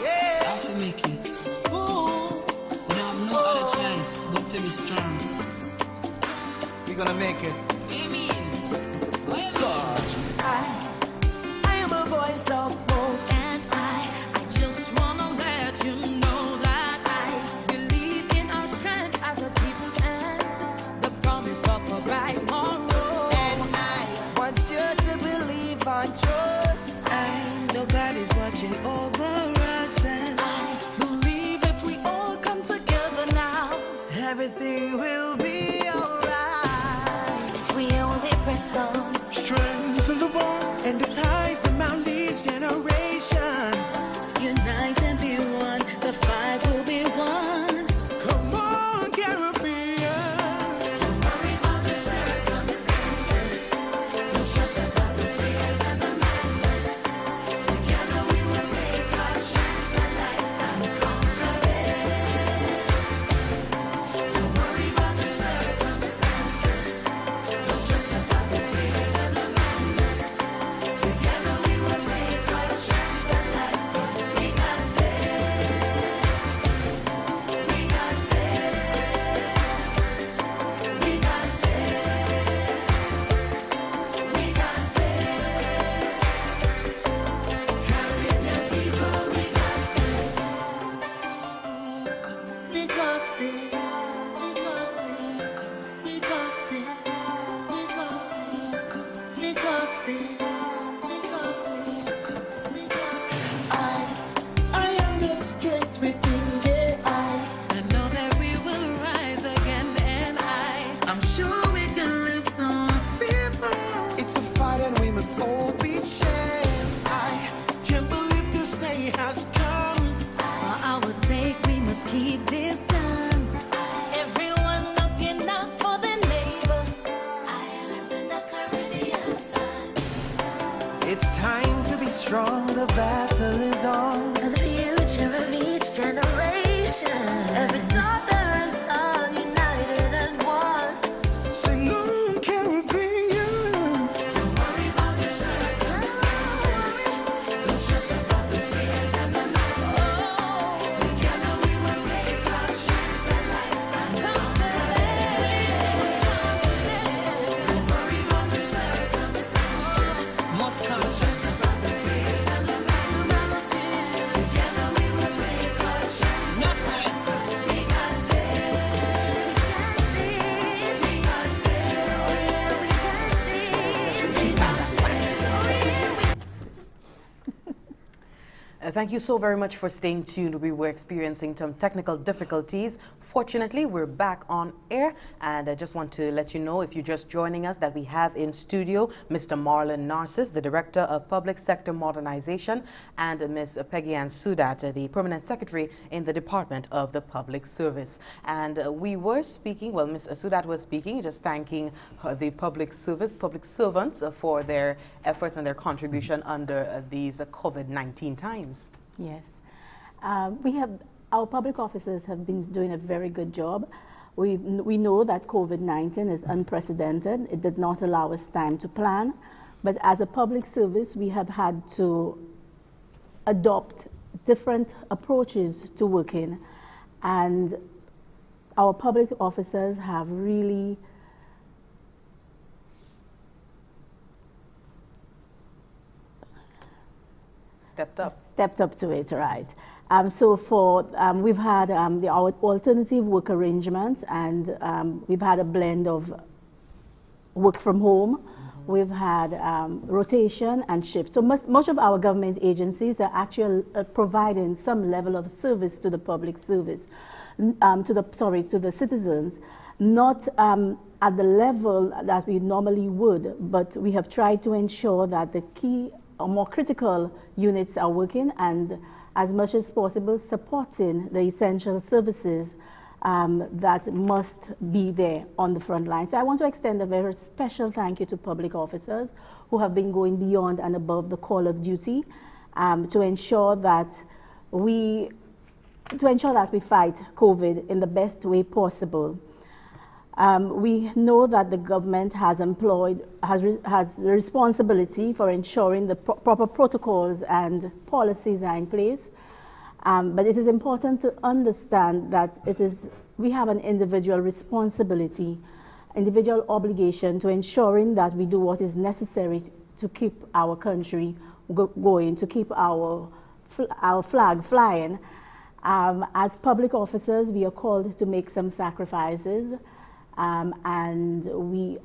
Speaker 5: Yeah. Have to make it. We don't have no other choice but to be strong.
Speaker 16: We're gonna make it.
Speaker 8: I am a voice of hope, and I just wanna let you know that I believe in our strength as a people and the promise of a bright tomorrow.
Speaker 16: And I want you to believe and trust.
Speaker 8: I know God is watching over us, and I believe if we all come together now, everything will be alright. If we only press on.
Speaker 13: Strengthen the bond and the ties among this generation.
Speaker 8: Unite and be one, the fight will be won.
Speaker 13: Come on, Caribbean.
Speaker 8: Don't worry about the circumstances. Don't stress about the fears and the madness. Together we will take our chance at life and conquer it. Don't worry about the circumstances. Don't stress about the fears and the madness. Together we will take our chance at life, 'cause we got this. We got this. We got this. We got this. Caribbean people, we got this.
Speaker 4: We got this. We got this. We got this. We got this. We got this. I am the strength within, yeah.
Speaker 8: I know that we will rise again.
Speaker 1: Thank you so very much for staying tuned. We were experiencing some technical difficulties. Fortunately, we're back on air, and I just want to let you know, if you're just joining us, that we have in studio Mr. Marlon Narcis, the Director of Public Sector Modernization, and Ms. Peggy Ann Sudat, the Permanent Secretary in the Department of the Public Service. And we were speaking, well, Ms. Sudat was speaking, just thanking the public servants for their efforts and their contribution under these COVID-19 times.
Speaker 15: Yes. Our public officers have been doing a very good job. We know that COVID-19 is unprecedented. It did not allow us time to plan. But as a public service, we have had to adopt different approaches to working. And our public officers have really stepped up to it, right? We've had our alternative work arrangements, and we've had a blend of work from home. We've had rotation and shift. So much of our government agencies are actually providing some level of service to the public service, to the citizens, not at the level that we normally would, but we have tried to ensure that the key or more critical units are working, and as much as possible supporting the essential services that must be there on the front line. So I want to extend a very special thank you to public officers who have been going beyond and above the call of duty to ensure that we fight COVID in the best way possible. We know that the government has the responsibility for ensuring the proper protocols and policies are in place. But it is important to understand that we have an individual responsibility, individual obligation to ensuring that we do what is necessary to keep our country going, to keep our flag flying. As public officers, we are called to make some sacrifices. And we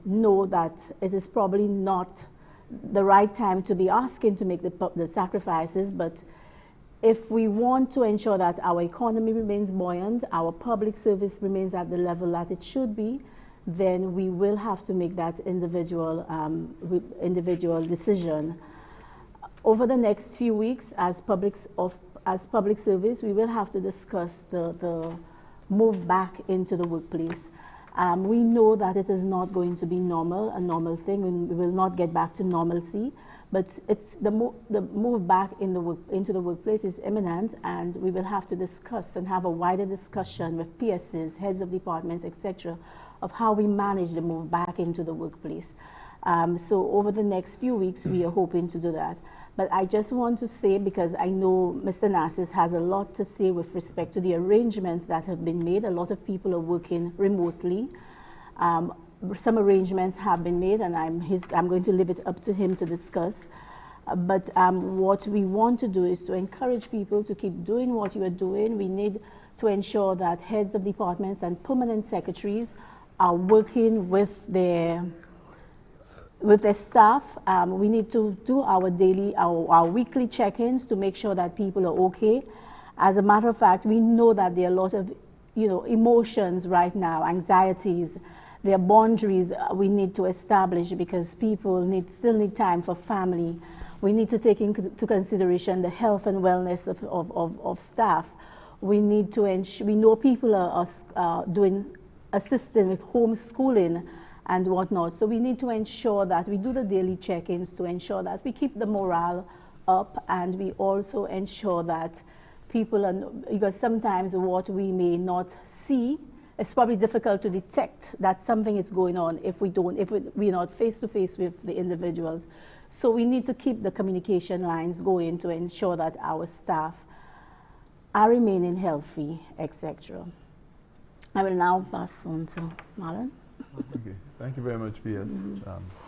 Speaker 15: know that it is probably not the right time to be asking to make the sacrifices, but if we want to ensure that our economy remains buoyant, our public service remains at the level that it should be, then we will have to make that individual decision. Over the next few weeks, as public service, we will have to discuss the move back into the workplace. We know that it is not going to be a normal thing. We will not get back to normalcy, but it's the move back into the workplace is imminent, and we will have to discuss and have a wider discussion with PSs, heads of departments, etc., of how we manage the move back into the workplace. So over the next few weeks, we are hoping to do that. But I just want to say, because I know Mr. Narcis has a lot to say with respect to the arrangements that have been made. A lot of people are working remotely. Some arrangements have been made, and I'm going to leave it up to him to discuss. But what we want to do is to encourage people to keep doing what you are doing. We need to ensure that heads of departments and permanent secretaries are working with their staff. We need to do our weekly check-ins to make sure that people are okay. As a matter of fact, we know that there are a lot of emotions right now, anxieties. There are boundaries we need to establish because people still need time for family. We need to take into consideration the health and wellness of staff. We need to ensure, we know people are assisting with homeschooling and whatnot. So we need to ensure that we do the daily check-ins to ensure that we keep the morale up, and we also ensure that people because sometimes what we may not see, it's probably difficult to detect that something is going on if we're not face-to-face with the individuals. So we need to keep the communication lines going to ensure that our staff are remaining healthy, etc. I will now pass on to Marlon.
Speaker 17: Okay. Thank you very much, PS. Good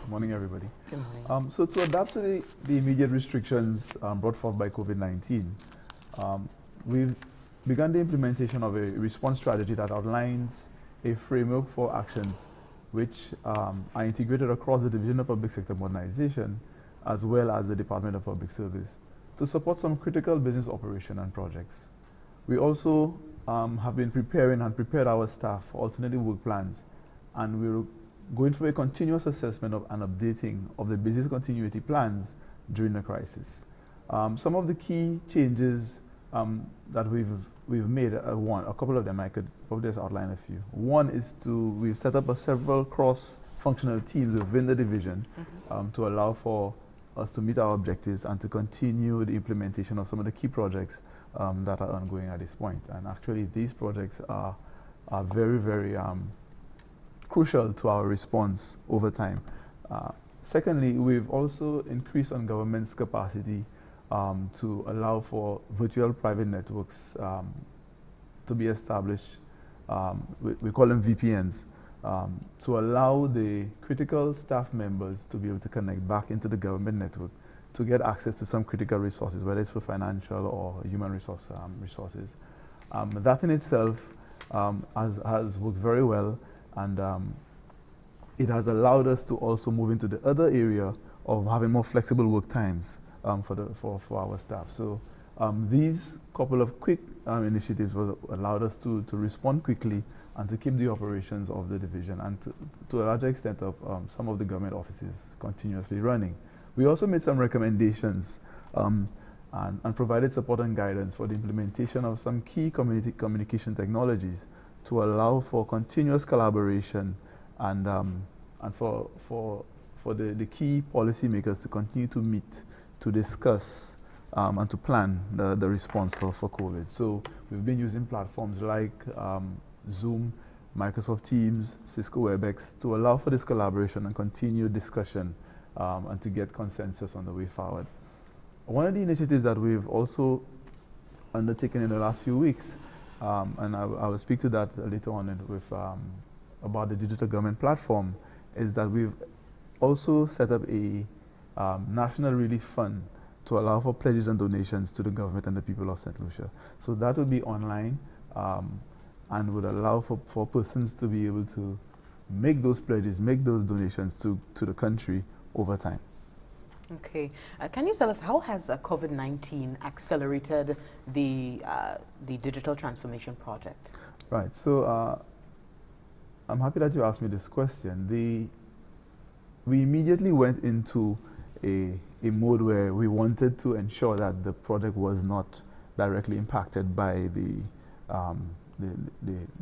Speaker 17: morning, everybody.
Speaker 1: Good morning.
Speaker 17: So to adapt to the immediate restrictions brought forth by COVID-19, we've begun the implementation of a response strategy that outlines a framework for actions which are integrated across the Division of Public Sector Modernization as well as the Department of Public Service. to support some critical business operation and projects. We also have been preparing and prepared our staff for alternative work plans, and we're going through a continuous assessment of and updating of the business continuity plans during the crisis. Some of the key changes that we've made, a couple of them, I could probably just outline a few. One is we've set up several cross-functional teams within the division to allow for us to meet our objectives and to continue the implementation of some of the key projects that are ongoing at this point. And actually, these projects are very, very crucial to our response over time. Secondly, we've also increased on government's capacity to allow for virtual private networks to be established. We call them VPNs, to allow the critical staff members to be able to connect back into the government network to get access to some critical resources, whether it's for financial or human resources. That in itself has worked very well, and it has allowed us to also move into the other area of having more flexible work times for our staff. So these couple of quick initiatives allowed us to respond quickly and to keep the operations of the division and to a large extent of some of the government offices continuously running. We also made some recommendations and provided support and guidance for the implementation of some key community communication technologies to allow for continuous collaboration and for the key policymakers to continue to meet, to discuss and to plan the response for COVID. So we've been using platforms like Zoom, Microsoft Teams, Cisco WebEx to allow for this collaboration and continued discussion and to get consensus on the way forward. One of the initiatives that we've also undertaken in the last few weeks, and I will speak to that later on about the digital government platform, is that we've also set up a national relief fund to allow for pledges and donations to the government and the people of Saint Lucia. So that will be online and would allow for persons to be able to make those pledges, make those donations to the country over time.
Speaker 1: Okay. Can you tell us how has COVID-19 accelerated the digital transformation project?
Speaker 17: Right. So I'm happy that you asked me this question. We immediately went into a mode where we wanted to ensure that the project was not directly impacted by the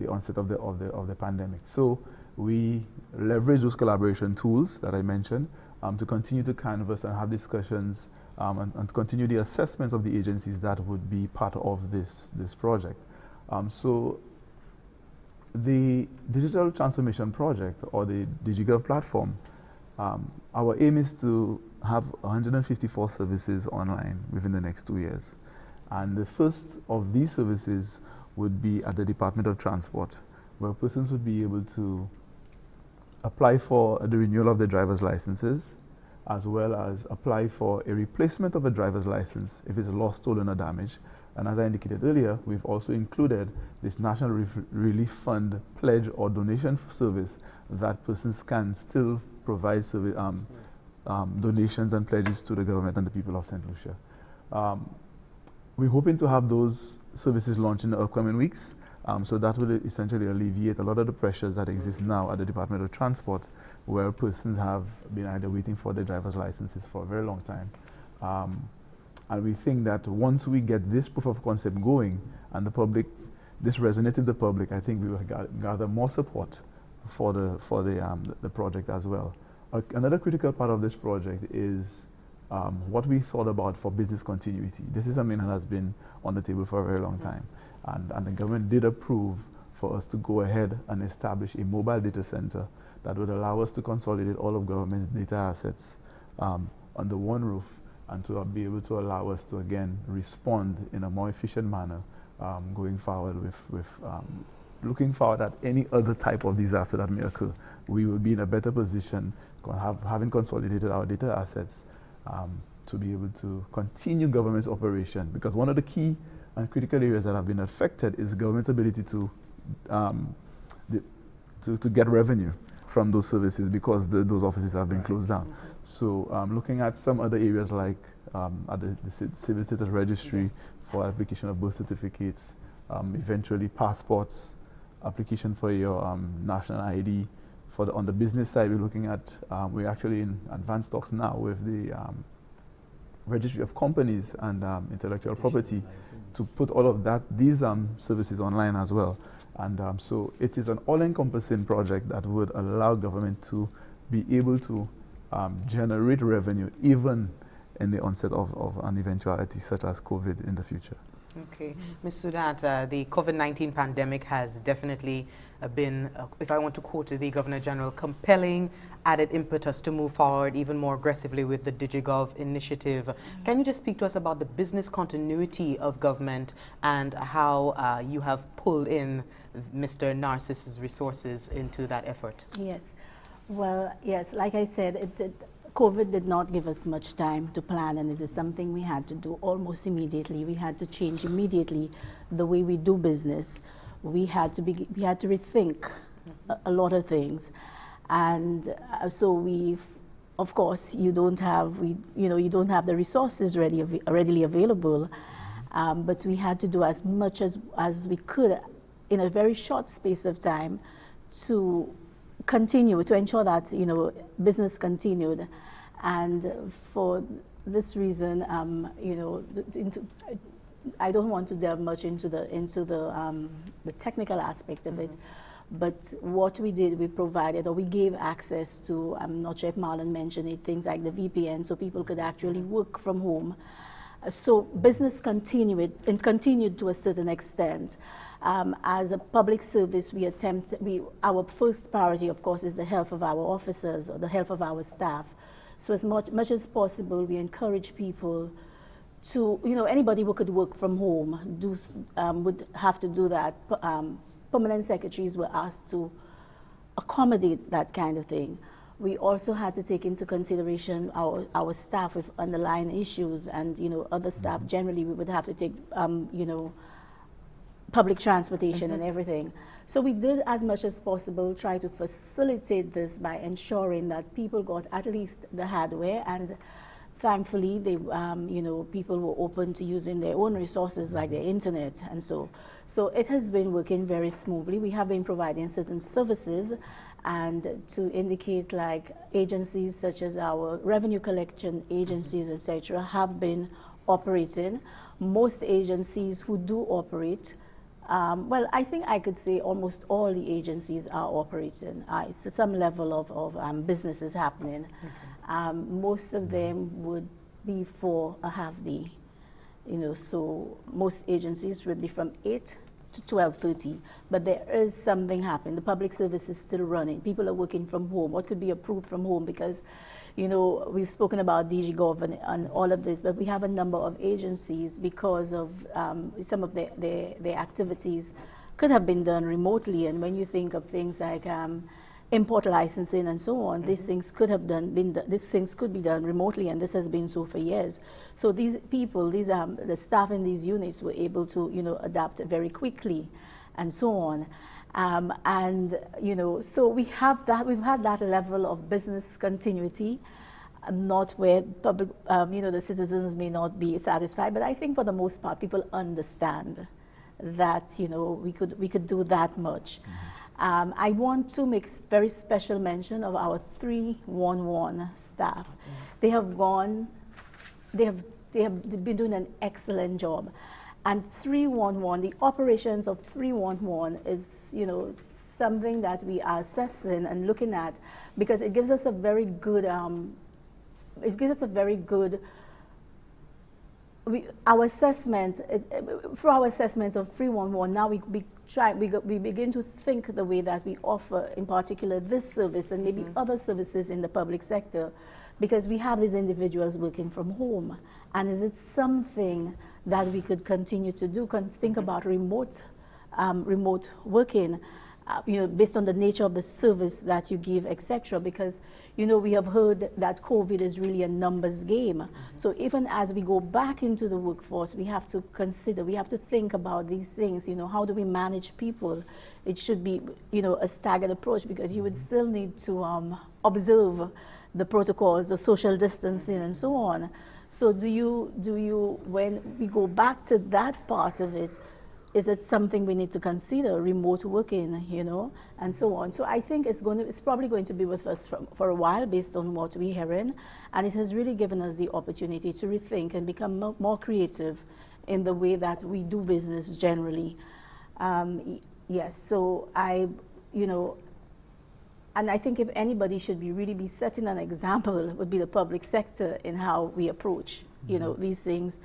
Speaker 17: onset of the pandemic. So we leveraged those collaboration tools that I mentioned to continue to canvass and have discussions and to continue the assessment of the agencies that would be part of this project. So the digital transformation project, or the DigiGov platform, our aim is to have 154 services online within the next 2 years. And the first of these services would be at the Department of Transport, where persons would be able to apply for the renewal of their driver's licenses, as well as apply for a replacement of a driver's license if it's lost, stolen, or damaged. And as I indicated earlier, we've also included this National Relief Fund pledge or donation service that persons can still provide donations and pledges to the government and the people of Saint Lucia. We're hoping to have those services launched in the upcoming weeks, so that will essentially alleviate a lot of the pressures that exist now at the Department of Transport, where persons have been either waiting for their driver's licenses for a very long time. And we think that once we get this proof of concept going and this resonates with the public, I think we will gather more support for the project as well. Another critical part of this project is what we thought about for business continuity. This is something that has been on the table for a very long time. And the government did approve for us to go ahead and establish a mobile data center that would allow us to consolidate all of government's data assets under one roof, and to be able to allow us to, again, respond in a more efficient manner going forward with looking forward at any other type of disaster that may occur. We will be in a better position, having consolidated our data assets, to be able to continue government's operation. Because one of the key and critical areas that have been affected is government's ability to get revenue from those services because those offices have been closed down. So looking at some other areas like at the civil status registry for application of birth certificates, eventually passports, application for your national ID. On the business side, we're looking at, we're actually in advanced talks now with the registry of companies and intellectual property to put all of these services online as well. And so it is an all-encompassing project that would allow government to be able to generate revenue even in the onset of an eventuality such as COVID in the future.
Speaker 1: Okay. Ms. Sudat, the COVID-19 pandemic has definitely been, if I want to quote the Governor General, compelling added impetus to move forward even more aggressively with the DigiGov initiative. Can you just speak to us about the business continuity of government and how you have pulled in Mr. Narcis's resources into that effort?
Speaker 15: Yes. Well, yes, like I said, COVID did not give us much time to plan, and it is something we had to do almost immediately. We had to change immediately the way we do business. We had to rethink a lot of things, and so of course, you don't have the resources readily available, but we had to do as much as we could in a very short space of time to continue to ensure that business continued. And for this reason, I don't want to delve much into the technical aspect of it, but what we did, we provided, or we gave access to, I'm not sure if Marlon mentioned it, things like the VPN, so people could actually work from home. So business continued to a certain extent. As a public service, our first priority, of course, is the health of our officers or the health of our staff. So as much as possible, we encourage people to, anybody who could work from home would have to do that. Permanent secretaries were asked to accommodate that kind of thing. We also had to take into consideration our staff with underlying issues, and other staff. Generally, we would have to take public transportation and everything. So we did as much as possible try to facilitate this by ensuring that people got at least the hardware, and thankfully they people were open to using their own resources like the internet, and so it has been working very smoothly. We have been providing certain services, and to indicate, like, agencies such as our revenue collection agencies, etc., have been operating. Most agencies who do operate, well, I think I could say almost all the agencies are operating. So some level of business is happening. Okay. Most of them would be for a half day. So most agencies would be from 8 to 12:30, but there is something happening. The public service is still running. People are working from home. What could be approved from home? Because, we've spoken about DigiGov and all of this, but we have a number of agencies because of some of their activities could have been done remotely. And when you think of things like import licensing and so on, these things could be done remotely, and this has been so for years. So these people, the staff in these units were able to, adapt very quickly, and so on. So we've had that level of business continuity, not where public, the citizens may not be satisfied, but I think for the most part, people understand that, we could do that much. I want to make very special mention of our 311 staff. They have been doing an excellent job. And 311, the operations of 311 is, something that we are assessing and looking at, because it gives us a very good, our assessment of 311, now we begin to think the way that we offer, in particular, this service and maybe other services in the public sector, because we have these individuals working from home. And is it something that we could continue to do? Think about remote working. based on the nature of the service that you give, etc. Because, we have heard that COVID is really a numbers game. So even as we go back into the workforce, we have to consider, we have to think about these things. How do we manage people? It should be, a staggered approach, because you would still need to observe the protocols, the social distancing, and so on. So do you, when we go back to that part of it, is it something we need to consider, remote working, and so on? So I think it's probably going to be with us for a while, based on what we're hearing, and it has really given us the opportunity to rethink and become more creative in the way that we do business generally. Yes, so and I think if anybody should really be setting an example, it would be the public sector in how we approach, these things.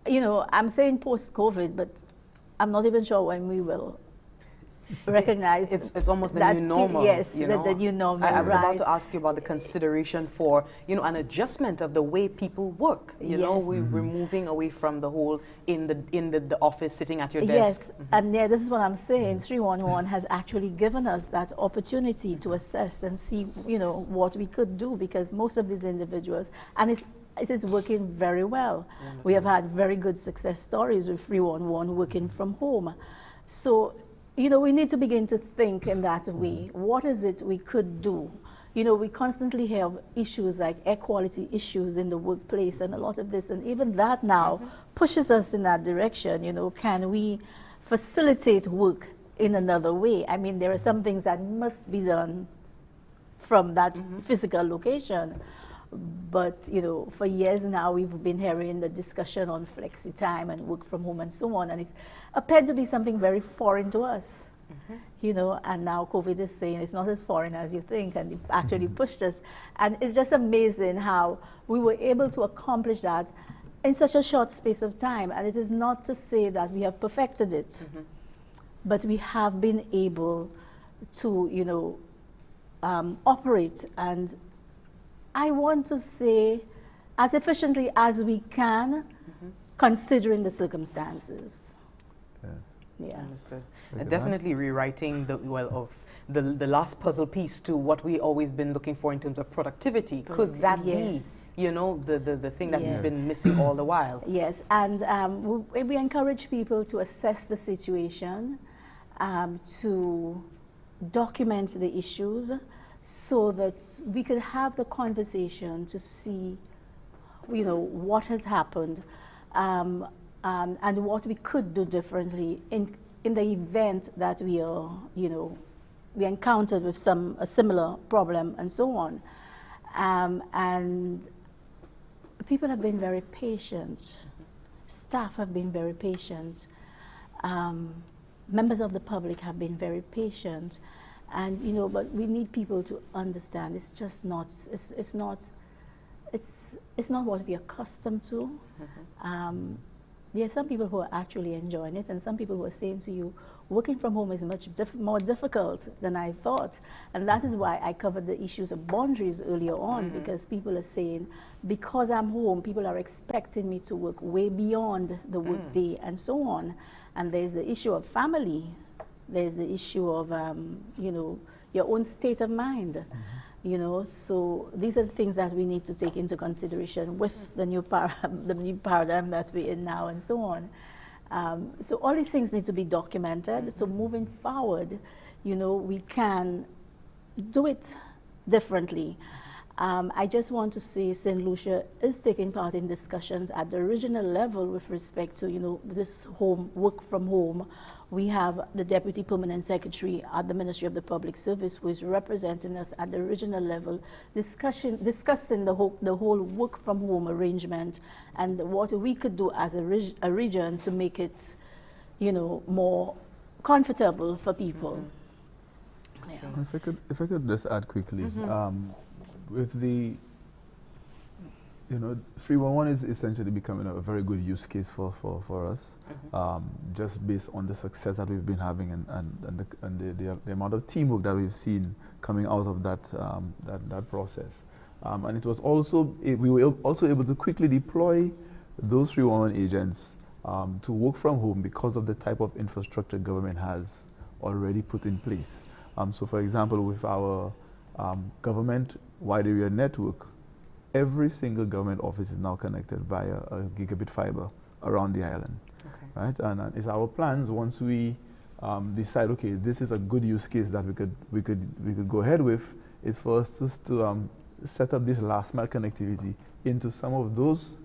Speaker 15: I'm saying post-COVID, but I'm not even sure when we will recognize
Speaker 1: it's almost the new normal.
Speaker 15: Yes, the new normal.
Speaker 1: I was about to ask you about the consideration for an adjustment of the way people work. We're moving away from the whole in the office, sitting at your desk.
Speaker 15: Yes, and this is what I'm saying. 311 has actually given us that opportunity to assess and see what we could do, because most of these individuals, and it is working very well. We have had very good success stories with 311 working from home. So we need to begin to think in that way. What is it we could do? We constantly have issues like air quality issues in the workplace and a lot of this, and even that now pushes us in that direction. Can we facilitate work in another way? I mean, there are some things that must be done from that physical location. But, for years now, we've been hearing the discussion on flexi time and work from home and so on, and it's appeared to be something very foreign to us, and now COVID is saying it's not as foreign as you think, and it actually pushed us. And it's just amazing how we were able to accomplish that in such a short space of time. And it is not to say that we have perfected it, but we have been able to, operate, and I want to say, as efficiently as we can, considering the circumstances.
Speaker 17: Yes.
Speaker 15: Yeah.
Speaker 1: Understood. Definitely rewriting the last puzzle piece to what we always been looking for in terms of productivity. Could that be, the thing that we've been missing all the while?
Speaker 15: Yes, and we encourage people to assess the situation, to document the issues, so that we could have the conversation to see, what has happened, and what we could do differently in the event that we are, we encountered with a similar problem and so on. And people have been very patient. Staff have been very patient. Members of the public have been very patient. And but we need people to understand it's just not it's not what we're accustomed to. There are some people who are actually enjoying it, and some people who are saying to you, working from home is much more difficult than I thought. And that is why I covered the issues of boundaries earlier on, because people are saying, because I'm home, people are expecting me to work way beyond the work day and so on. And there's the issue of family. There's the issue of, your own state of mind, so these are the things that we need to take into consideration with the new paradigm that we're in now and so on. So all these things need to be documented. So moving forward, we can do it differently. I just want to say Saint Lucia is taking part in discussions at the regional level with respect to, this work from home. We have the Deputy Permanent Secretary at the Ministry of the Public Service who is representing us at the regional level, discussing the whole work from home arrangement and what we could do as a region to make it, more comfortable for people.
Speaker 17: Yeah. If I could just add quickly, with the 311 is essentially becoming a very good use case for us, just based on the success that we've been having and the amount of teamwork that we've seen coming out of that process. And it was also, we were also able to quickly deploy those 311 agents to work from home because of the type of infrastructure government has already put in place. So for example, with our government wide area network, every single government office is now connected via a gigabit fiber around the island. Okay. Right? And it's our plans once we decide, okay, this is a good use case that we could go ahead with, is for us to set up this last mile connectivity into some of those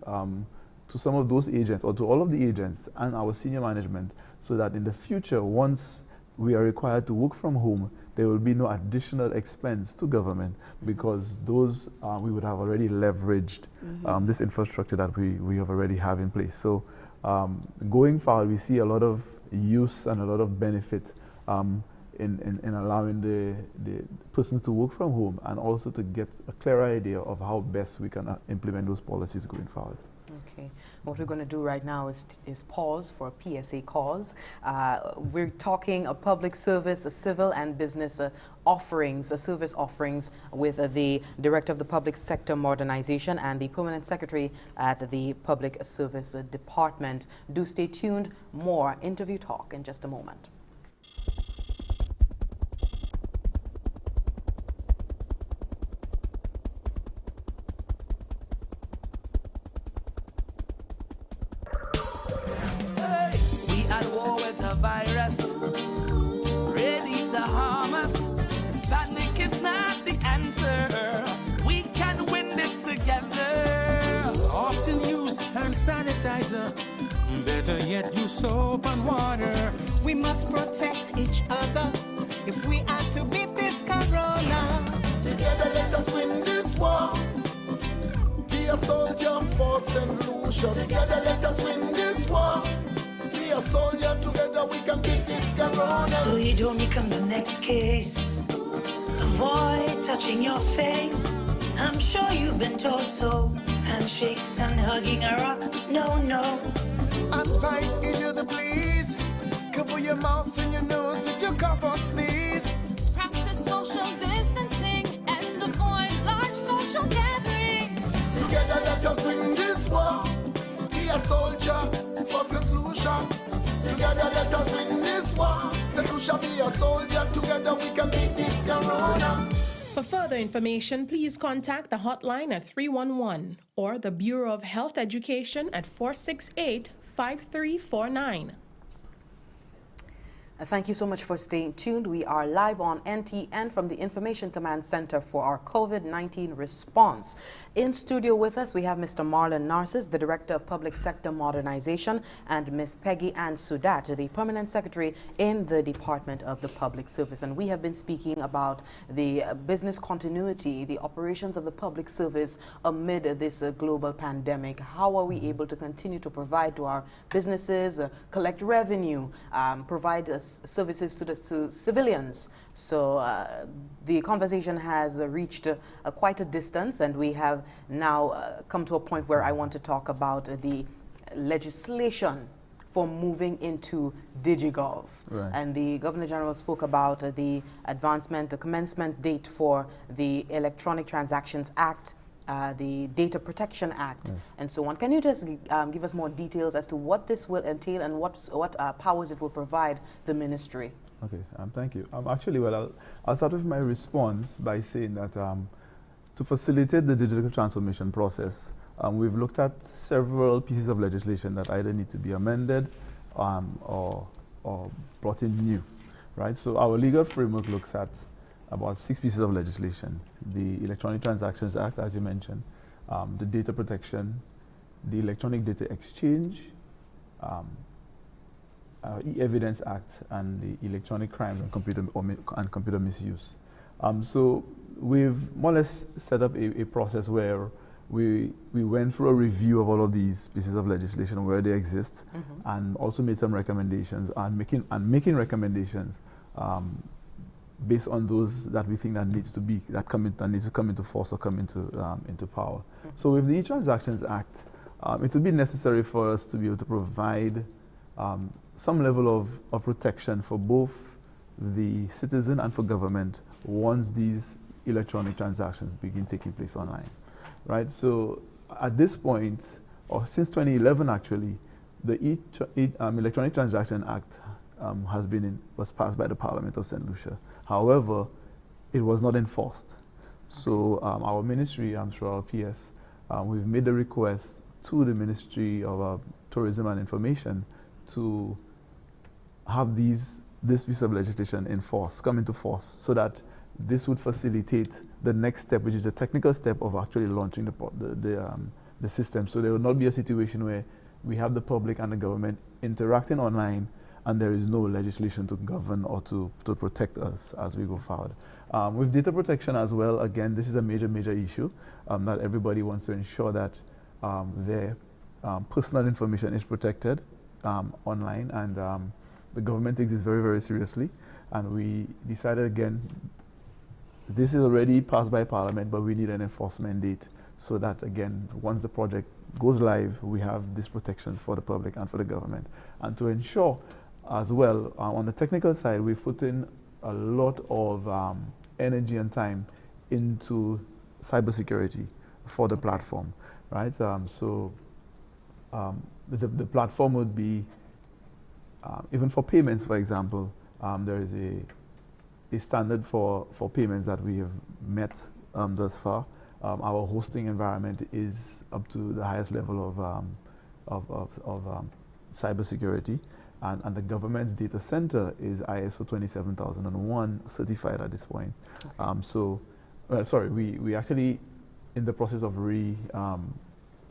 Speaker 17: to some of those agents, or to all of the agents and our senior management, so that in the future, once we are required to work from home, there will be no additional expense to government, because those we would have already leveraged this infrastructure that we have already have in place. So going forward, we see a lot of use and a lot of benefit in allowing the persons to work from home, and also to get a clear idea of how best we can implement those policies going forward.
Speaker 1: Okay, what we're going to do right now is pause for a PSA cause. We're talking a public service, a civil and business offerings, service offerings with the Director of the Public Sector Modernization and the Permanent Secretary at the Public Service Department. Do stay tuned. More interview talk in just a moment.
Speaker 5: Virus ready to harm us. Panic is not the answer. We can win this together.
Speaker 6: Often use hand sanitizer. Better yet, use soap and water.
Speaker 16: We must protect each other if we are to beat this corona.
Speaker 4: Together let us win this war. Be a soldier for Saint Lucia. Together let us win this war. Be a soldier, together we can beat this corona.
Speaker 7: So you don't become the next case. Avoid touching your face. I'm sure you've been told so. Handshakes and hugging are up. No, no.
Speaker 16: Advice give you the please. Cover your mouth and your nose if you cough or sneeze.
Speaker 18: Practice social distancing and avoid large social gatherings.
Speaker 4: Together let us win this war. Be a soldier for Saint Lucia. Together let us win this war. Saint Lucia, be a soldier. Together we can beat this corona.
Speaker 9: For further information, please contact the hotline at 311 or the Bureau of Health Education at 468-5349.
Speaker 1: Thank you so much for staying tuned. We are live on NTN from the Information Command Center for our COVID-19 response. In studio with us, we have Mr. Marlon Narcissus, the Director of Public Sector Modernization, and Ms. Peggy Ann Sudat, the Permanent Secretary in the Department of the Public Service. And we have been speaking about the business continuity, the operations of the public service amid this global pandemic. How are we able to continue to provide to our businesses, collect revenue, provide services to civilians? So the conversation has reached quite a distance, and we have now come to a point where I want to talk about the legislation for moving into DigiGov.
Speaker 17: Right.
Speaker 1: And the Governor General spoke about the advancement, the commencement date for the Electronic Transactions Act, the Data Protection Act,
Speaker 17: yes,
Speaker 1: and so on. Can you just give us more details as to what this will entail and what powers it will provide the ministry?
Speaker 17: Okay, thank you. Actually, well, I'll start with my response by saying that to facilitate the digital transformation process, we've looked at several pieces of legislation that either need to be amended or brought in new, right? So our legal framework looks at about 6 pieces of legislation: the Electronic Transactions Act, as you mentioned, the Data Protection, the Electronic Data Exchange, E-Evidence Act, and the Electronic Crimes and Computer Misuse. So we've more or less set up a process where we went through a review of all of these pieces of legislation where they exist, and also made some recommendations, and making recommendations based on those that we think that needs to come into force or come into power. So with the E-Transactions Act, it would be necessary for us to be able to provide some level of protection for both the citizen and for government once these electronic transactions begin taking place online, right? So at this point, or since 2011 actually, the Electronic Transaction Act was passed by the Parliament of Saint Lucia. However, it was not enforced. So our ministry, through our PS, we've made a request to the Ministry of Tourism and Information to have this piece of legislation come into force, so that this would facilitate the next step, which is the technical step of actually launching the system. So there will not be a situation where we have the public and the government interacting online and there is no legislation to govern or to protect us as we go forward. With data protection as well, again, this is a major issue that everybody wants to ensure that their personal information is protected online, and the government takes this very seriously. And we decided, again, this is already passed by Parliament, but we need an enforcement date, so that, again, once the project goes live, we have these protections for the public and for the government. And to ensure as well, on the technical side, we've put in a lot of energy and time into cybersecurity for the platform, right? So the platform would be, even for payments, for example, there is a standard for payments that we have met thus far. Our hosting environment is up to the highest level of cybersecurity, and the government's data center is ISO 27001 certified at this point. Okay. We actually in the process of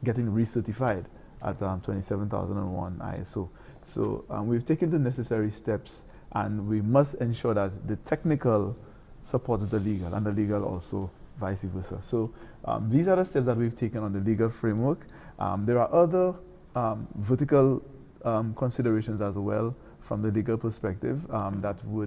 Speaker 17: getting recertified at 27001 ISO. So we've taken the necessary steps, and we must ensure that the technical supports the legal, and the legal also vice versa. So these are the steps that we've taken on the legal framework. There are other vertical considerations as well from the legal perspective that we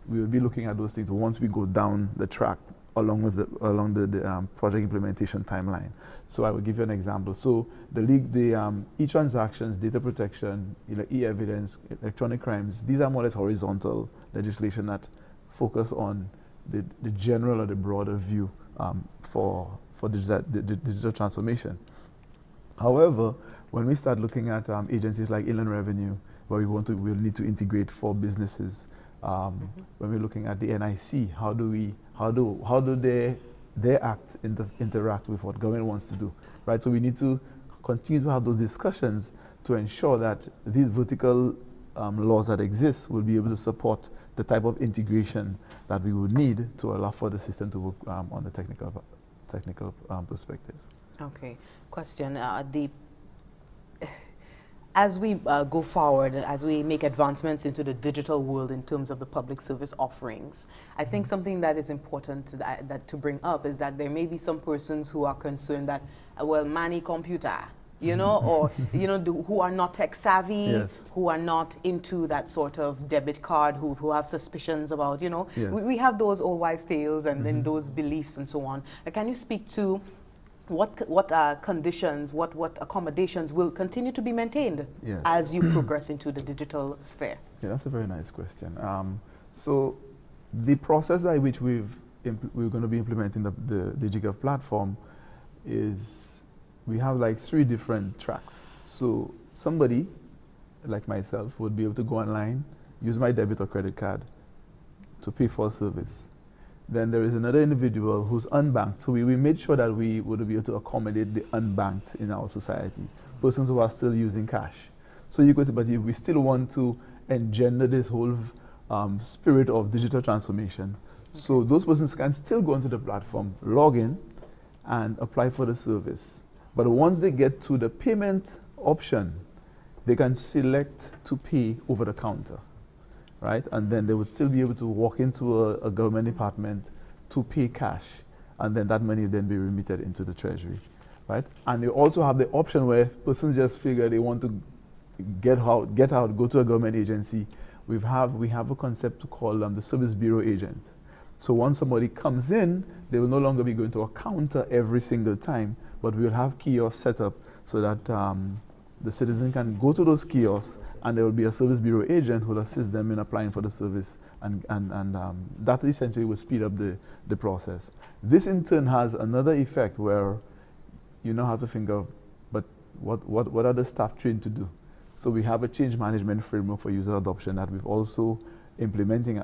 Speaker 17: will be looking at those things once we go down the track along the project implementation timeline. So I will give you an example. So the e-transactions, data protection, e-evidence, electronic crimes, these are more or less horizontal legislation that focus on the general or the broader view for digital transformation. However, when we start looking at agencies like Inland Revenue, where we'll need to integrate for businesses, when we're looking at the NIC, how do they interact with what government wants to do, right? So we need to continue to have those discussions to ensure that these vertical laws that exist will be able to support the type of integration that we would need to allow for the system to work on the technical perspective.
Speaker 1: Okay. Question. As we go forward, as we make advancements into the digital world in terms of the public service offerings, I think something that is important to bring up is that there may be some persons who are concerned that, well, money computer, or, who are not tech savvy, yes, who are not into that sort of debit card, who have suspicions about, yes, we have those old wives' tales and those beliefs and so on. Can you speak to what conditions, what accommodations will continue to be maintained, yes, as you progress into the digital sphere?
Speaker 17: Yeah, that's a very nice question. So the process by which we're going to be implementing the DigiGov platform is, we have like 3 different tracks. So somebody like myself would be able to go online, use my debit or credit card to pay for a service. Then there is another individual who's unbanked. So we made sure that we would be able to accommodate the unbanked in our society, persons who are still using cash. So but we still want to engender this whole spirit of digital transformation. Okay. So those persons can still go onto the platform, log in, and apply for the service. But once they get to the payment option, they can select to pay over the counter, right? And then they would still be able to walk into a government department to pay cash, and then that money then be remitted into the treasury, right? And they also have the option where persons just figure they want to get out, go to a government agency. We have a concept to call the service bureau agent. So once somebody comes in, they will no longer be going to a counter every single time, but we will have kiosks set up so that the citizen can go to those kiosks, and there will be a service bureau agent who will assist them in applying for the service, and that essentially will speed up the process. This in turn has another effect where you now have to think of, but what are the staff trained to do? So we have a change management framework for user adoption that we've also implementing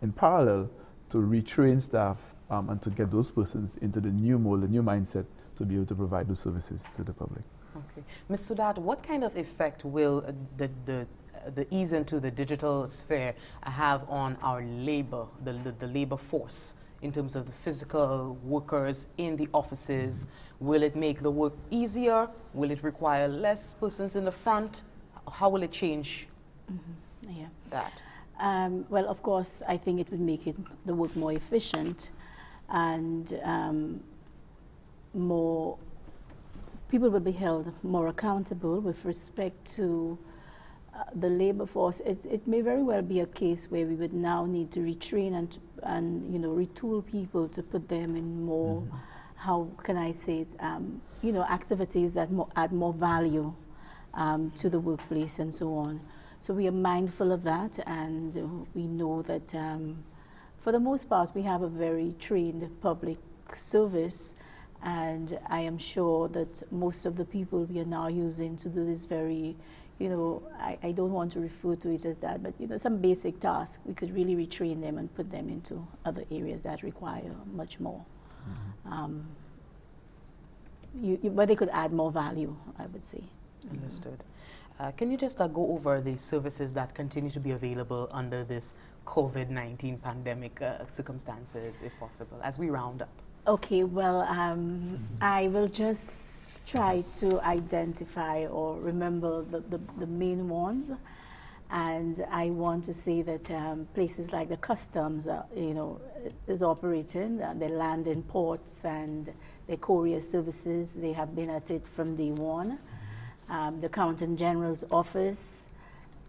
Speaker 17: in parallel to retrain staff and to get those persons into the new mold, the new mindset to be able to provide those services to the public.
Speaker 1: Okay. Ms. Sudat, what kind of effect will the ease into the digital sphere have on our labor, the labor force, in terms of the physical workers in the offices? Will it make the work easier? Will it require less persons in the front? How will it change that?
Speaker 15: Well, of course, I think it would make the work more efficient, and more people will be held more accountable with respect to the labor force. It may very well be a case where we would now need to retrain and you know, retool people to put them in more, how can I say it, you know, activities that add more value to the workplace and so on. So we are mindful of that, and we know that for the most part we have a very trained public service, and I am sure that most of the people we are now using to do this very, you know, I don't want to refer to it as that, but you know, some basic tasks, we could really retrain them and put them into other areas that require much more. But they could add more value, I would say.
Speaker 1: Understood. Can you just go over the services that continue to be available under this COVID-19 pandemic circumstances, if possible, as we round up?
Speaker 15: Okay, well, I will just try to identify or remember the main ones. And I want to say that places like the customs, you know, is operating. They land in ports and their courier services, they have been at it from day one. The Accountant General's office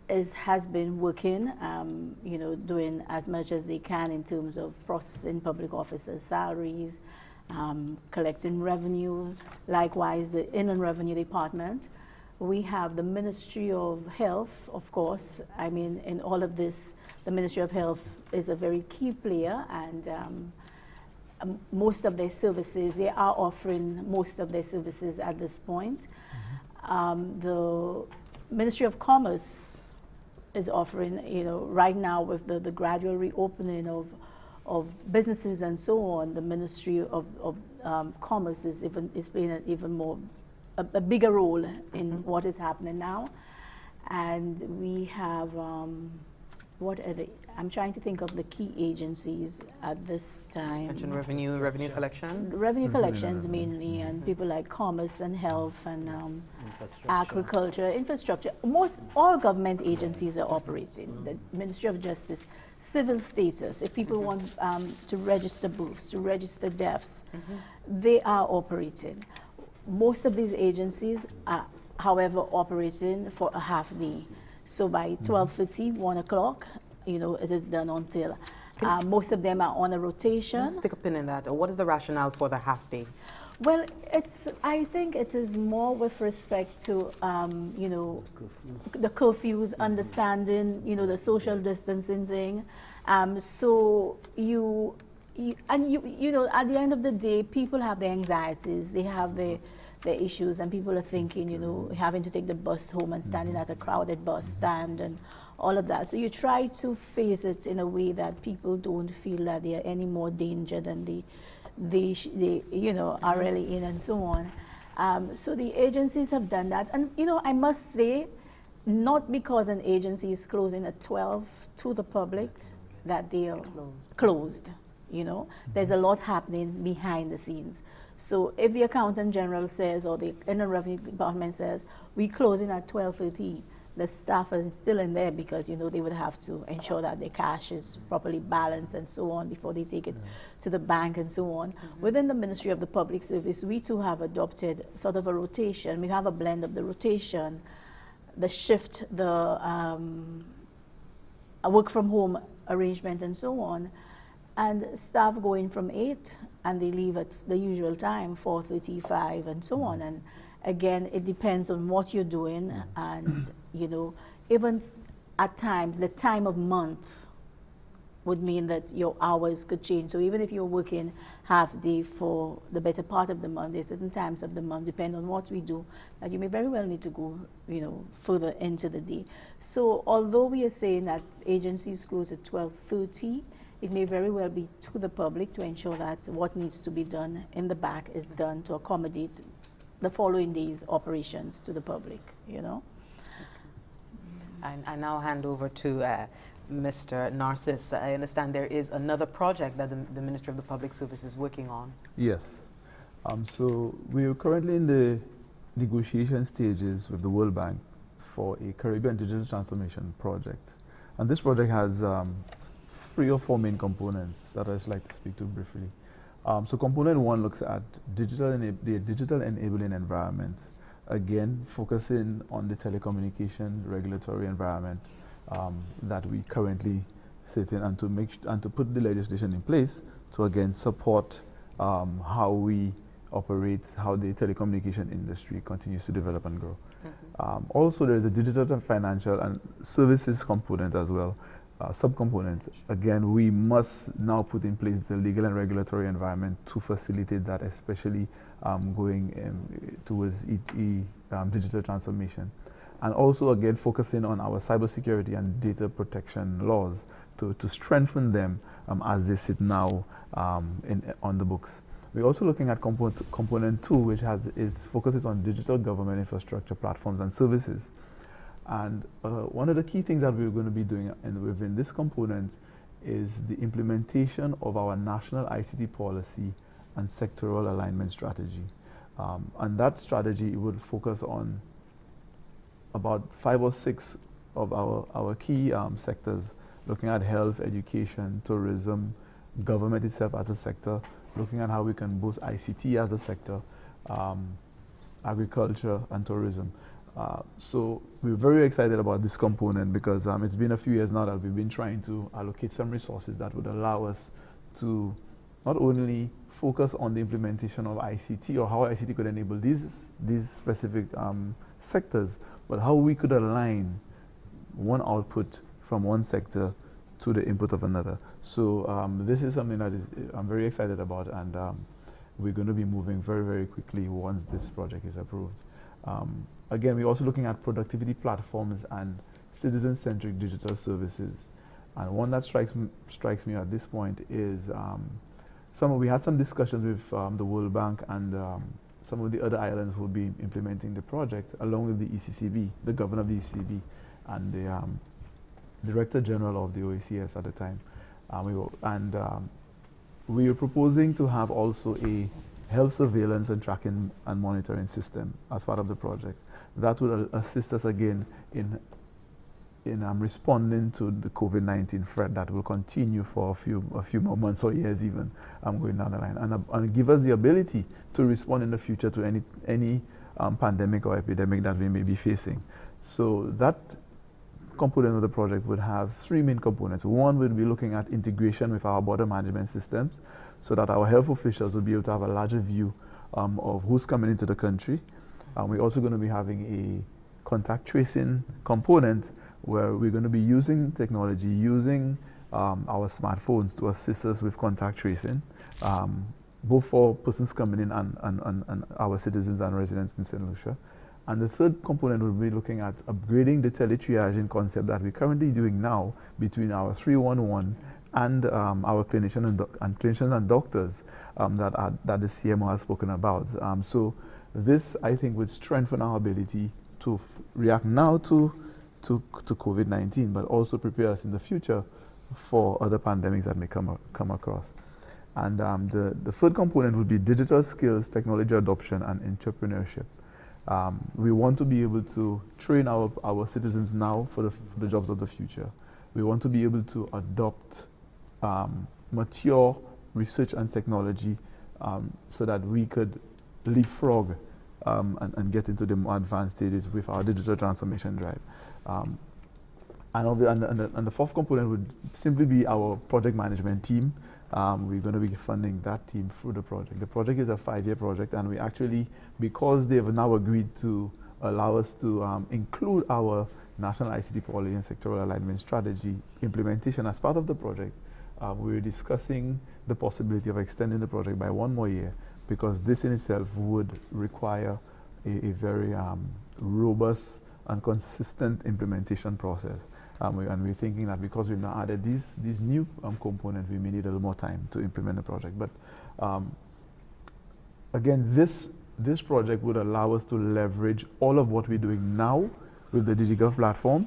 Speaker 15: has been working, you know, doing as much as they can in terms of processing public officers' salaries, collecting revenue. Likewise, the Inland Revenue Department. We have the Ministry of Health, of course. I mean, in all of this, the Ministry of Health is a very key player, and most of their services, they are offering most of their services at this point. The Ministry of Commerce is offering, you know, right now with the gradual reopening of businesses and so on, the Ministry of Commerce is playing an even more, a bigger role in what is happening now. And we have, what are the, I'm trying to think of the key agencies at this time.
Speaker 1: Mention revenue collection?
Speaker 15: Revenue collections mainly, and people like commerce and health and agriculture, infrastructure. All government agencies are operating. The Ministry of Justice, civil status, if people want to register births, to register deaths, they are operating. Most of these agencies are, however, operating for a half day. So by 12:30, 1 o'clock, you know, it is done until most of them are on a rotation.
Speaker 1: Just stick a pin in that. What is the rationale for the half day?
Speaker 15: Well, I think it is more with respect to, you know, the curfews, understanding, you know, the social distancing thing. So you know, at the end of the day, people have their anxieties, they have their issues, and people are thinking, you know, having to take the bus home and standing at a crowded bus stand and all of that. So you try to face it in a way that people don't feel that they are any more danger than they you know, are really in, and so on. So the agencies have done that. And, you know, I must say, not because an agency is closing at 12 to the public that they are closed. You know, there's a lot happening behind the scenes. So if the Accountant General says, or the Inland Revenue Department says, we're closing at 12:30, the staff is still in there because, you know, they would have to ensure that their cash is properly balanced and so on before they take it to the bank and so on. Within the Ministry of the Public Service, we too have adopted sort of a rotation. We have a blend of the rotation, the shift, the a work from home arrangement and so on. And staff go in from 8 and they leave at the usual time, 4:35 and so on. And again, it depends on what you're doing, and you know, even at times the time of month would mean that your hours could change. So even if you're working half day for the better part of the month, there's certain times of the month, depending on what we do, that you may very well need to go, further into the day. So although we are saying that agencies close at 12:30, it may very well be to the public to ensure that what needs to be done in the back is done to accommodate the following day's operations to the public,
Speaker 1: I now hand over to Mr. Narcis. I understand there is another project that the Ministry of the Public Service is working on.
Speaker 17: Yes. So we are currently in the negotiation stages with the World Bank for a Caribbean digital transformation project. And this project has 3 or 4 main components that I'd like to speak to briefly. So component 1 looks at the digital enabling environment. Again, focusing on the telecommunication regulatory environment that we currently sit in, and to put the legislation in place to again support how we operate, how the telecommunication industry continues to develop and grow. Also, there is a digital and financial and services component as well, subcomponents. Again, we must now put in place the legal and regulatory environment to facilitate that, especially going towards digital transformation. And also, again, focusing on our cybersecurity and data protection laws to strengthen them as they sit now on the books. We're also looking at component 2, which focuses on digital government infrastructure platforms and services. And one of the key things that we're going to be doing within this component is the implementation of our national ICT policy and sectoral alignment strategy. And that strategy would focus on about 5 or 6 of our key sectors, looking at health, education, tourism, government itself as a sector, looking at how we can boost ICT as a sector, agriculture and tourism. So we're very excited about this component because it's been a few years now that we've been trying to allocate some resources that would allow us to not only focus on the implementation of ICT or how ICT could enable these specific sectors, but how we could align one output from one sector to the input of another. So this is something that I'm very excited about, and we're going to be moving very, very quickly once this project is approved. Again, we're also looking at productivity platforms and citizen-centric digital services. And one that strikes me at this point is we had some discussions with the World Bank and some of the other islands who will be implementing the project, along with the ECCB, the governor of the ECCB, and the Director General of the OACS at the time. We were proposing to have also a health surveillance and tracking and monitoring system as part of the project. That would assist us again in responding to the COVID-19 threat that will continue for a few more months or years even going down the line, and give us the ability to respond in the future to any pandemic or epidemic that we may be facing. So that component of the project would have 3 main components. One would be looking at integration with our border management systems so that our health officials will be able to have a larger view of who's coming into the country. We're also going to be having a contact tracing component where we're going to be using technology, using our smartphones to assist us with contact tracing, both for persons coming in and our citizens and residents in Saint Lucia. And the third component will be looking at upgrading the teletriaging concept that we're currently doing now between our 311 and our clinicians and doctors that the CMO has spoken about. So this, I think, would strengthen our ability to react now to COVID-19, but also prepare us in the future for other pandemics that may come across. And the third component would be digital skills, technology adoption, and entrepreneurship. We want to be able to train our citizens now for the jobs of the future. We want to be able to adopt mature research and technology so that we could leapfrog and get into the more advanced stages with our digital transformation drive. And the fourth component would simply be our project management team. We're going to be funding that team through the project. The project is a 5-year project, and we actually, because they've now agreed to allow us to include our National ICT Policy and Sectoral Alignment Strategy implementation as part of the project, we were discussing the possibility of extending the project by 1 more year, because this in itself would require a very robust and consistent implementation process. And we're thinking that because we've now added these new components, we may need a little more time to implement the project. But again, this project would allow us to leverage all of what we're doing now with the DigiGov platform,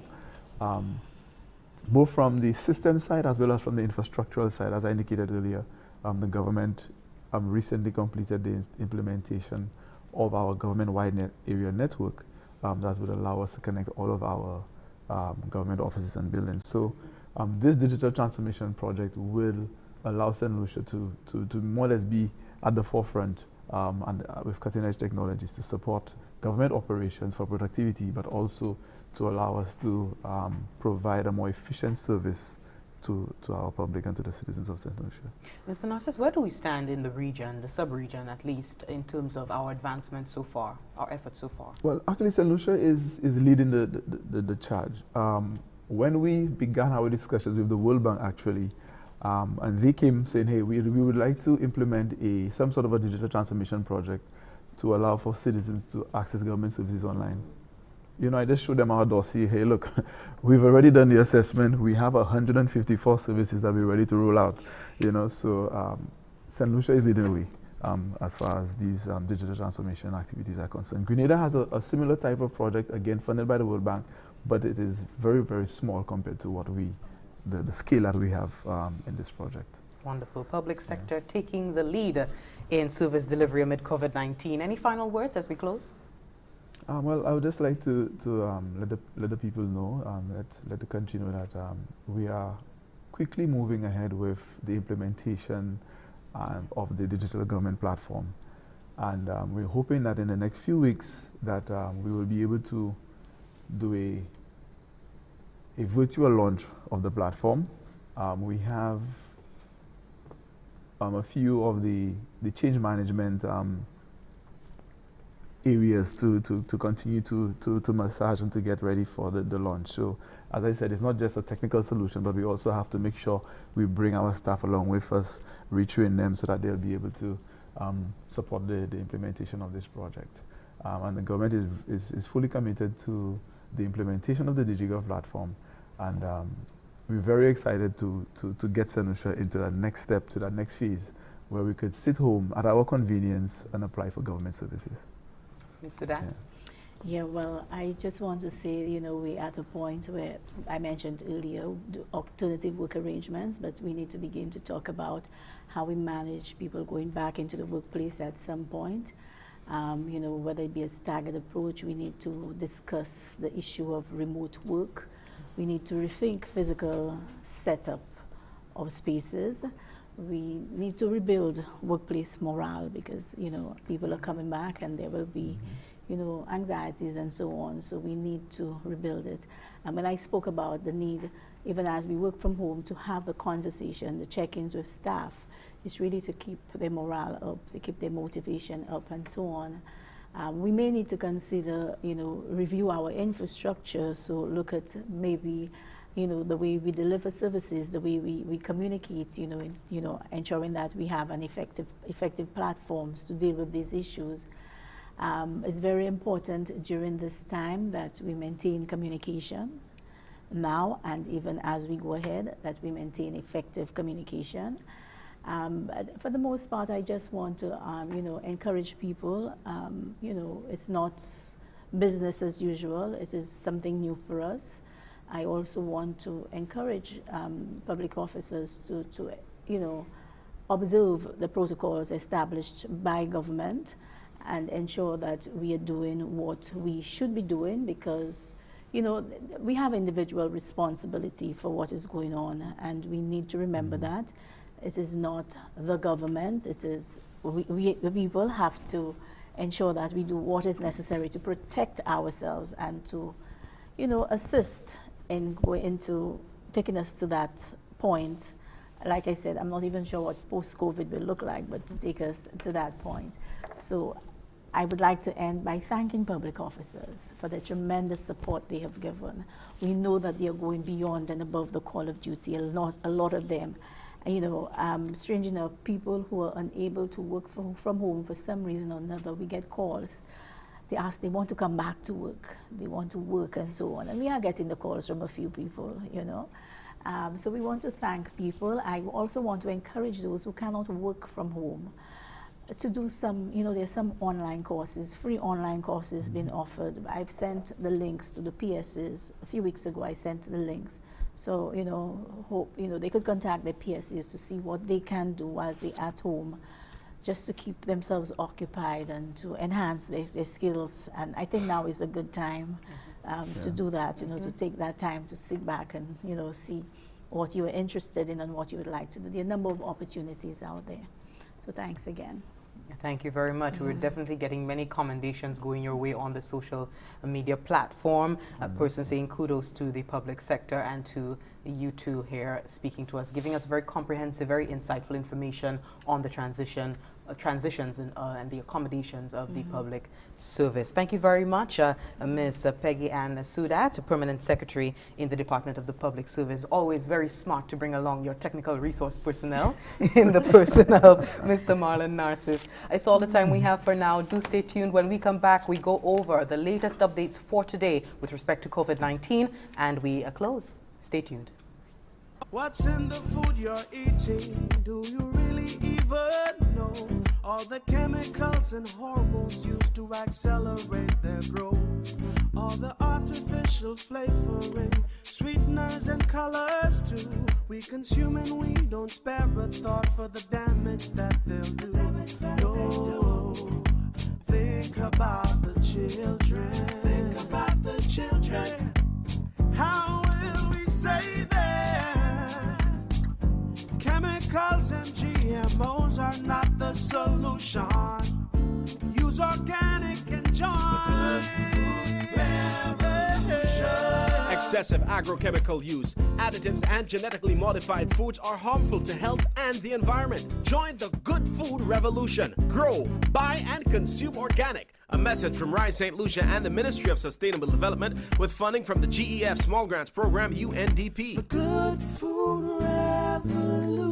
Speaker 17: both from the system side as well as from the infrastructural side. As I indicated earlier, the government recently completed the implementation of our government-wide area network that would allow us to connect all of our government offices and buildings. So this digital transformation project will allow Saint Lucia to more or less be at the forefront and with cutting-edge technologies to support government operations for productivity, but also to allow us to provide a more efficient service to our public and to the citizens of Saint Lucia.
Speaker 1: Mr. Narcis, where do we stand in the region, the sub-region at least, in terms of our advancement so far, our efforts so far?
Speaker 17: Well, actually, Saint Lucia is leading the charge. When we began our discussions with the World Bank, actually, and they came saying, hey, we would like to implement some sort of a digital transformation project to allow for citizens to access government services online. You know, I just showed them our dossier. Hey, look, we've already done the assessment. We have 154 services that we're ready to roll out. You know, so Saint Lucia is leading the way as far as these digital transformation activities are concerned. Grenada has a similar type of project, again funded by the World Bank, but it is very, very small compared to what the scale that we have in this project.
Speaker 1: Wonderful. Public sector taking the lead in service delivery amid COVID-19. Any final words as we close?
Speaker 17: Well, I would just like to let the people know, let the country know that we are quickly moving ahead with the implementation of the digital government platform. And we're hoping that in the next few weeks that we will be able to do a virtual launch of the platform. We have a few of the change management areas to continue to massage and to get ready for the launch. So as I said, it's not just a technical solution, but we also have to make sure we bring our staff along with us, retrain them so that they'll be able to support the implementation of this project. And the government is fully committed to the implementation of the DigiGov platform, and we're very excited to get Saint Lucia into that next step, to that next phase, where we could sit home at our convenience and apply for government services.
Speaker 1: Mr. Dan?
Speaker 15: Yeah, well, I just want to say, you know, we're at a point where I mentioned earlier the alternative work arrangements, but we need to begin to talk about how we manage people going back into the workplace at some point. You know, whether it be a staggered approach, we need to discuss the issue of remote work. We need to rethink physical setup of spaces. We need to rebuild workplace morale because, you know, people are coming back and there will be, you know, anxieties and so on. So we need to rebuild it. And when I spoke about the need, even as we work from home, to have the conversation, the check-ins with staff, it's really to keep their morale up, to keep their motivation up and so on. We may need to consider, you know, review our infrastructure, so look at maybe, you know, the way we deliver services, the way we communicate, you know, ensuring that we have an effective platforms to deal with these issues. It's very important during this time that we maintain communication now and even as we go ahead, that we maintain effective communication. For the most part, I just want to, you know, encourage people. You know, it's not business as usual. It is something new for us. I also want to encourage public officers to, you know, observe the protocols established by government and ensure that we are doing what we should be doing because, you know, we have individual responsibility for what is going on, and we need to remember that. It is not the government, it is we the people have to ensure that we do what is necessary to protect ourselves and to, you know, assist in going into taking us to that point. Like I said, I'm not even sure what post-COVID will look like, but to take us to that point. So I would like to end by thanking public officers for the tremendous support they have given. We know that they are going beyond and above the call of duty, a lot of them. You know, strange enough, people who are unable to work from home for some reason or another, we get calls. They want to come back to work, they want to work and so on. And we are getting the calls from a few people, you know. So we want to thank people. I also want to encourage those who cannot work from home to do some, you know, there's some online courses, free online courses being offered. I've sent the links to the PSs. A few weeks ago, I sent the links. So, you know, hope, you know, they could contact their PSs to see what they can do whilst they're at home, just to keep themselves occupied and to enhance their skills. And I think now is a good time to do that, you know, to take that time to sit back and, you know, see what you are interested in and what you would like to do. There are a number of opportunities out there. So thanks again.
Speaker 1: Thank you very much. We're definitely getting many commendations going your way on the social media platform. A person saying kudos to the public sector and to you two here speaking to us, giving us very comprehensive, very insightful information on the transitions and the accommodations of the public service. Thank you very much, Ms. Peggy Ann Sudat, Permanent Secretary in the Department of the Public Service. Always very smart to bring along your technical resource personnel in the person of Mr. Marlon Narcis. It's all the time we have for now. Do stay tuned. When we come back, we go over the latest updates for today with respect to COVID-19, and we close. Stay tuned.
Speaker 13: What's in the food you're eating? Do you really even know? All the chemicals and hormones used to accelerate their growth. All the artificial flavoring, sweeteners and colors too. We consume and we don't spare a thought for the damage that they'll do. No, think about the children. Think about the children. How will we save them? Chemicals and GMOs are not the solution. Use organic and join revolution.
Speaker 14: Excessive agrochemical use, additives, and genetically modified foods are harmful to health and the environment. Join the good food revolution. Grow, buy, and consume organic. A message from Saint Lucia and the Ministry of Sustainable Development with funding from the GEF Small Grants Program, UNDP.
Speaker 13: The good food revolution.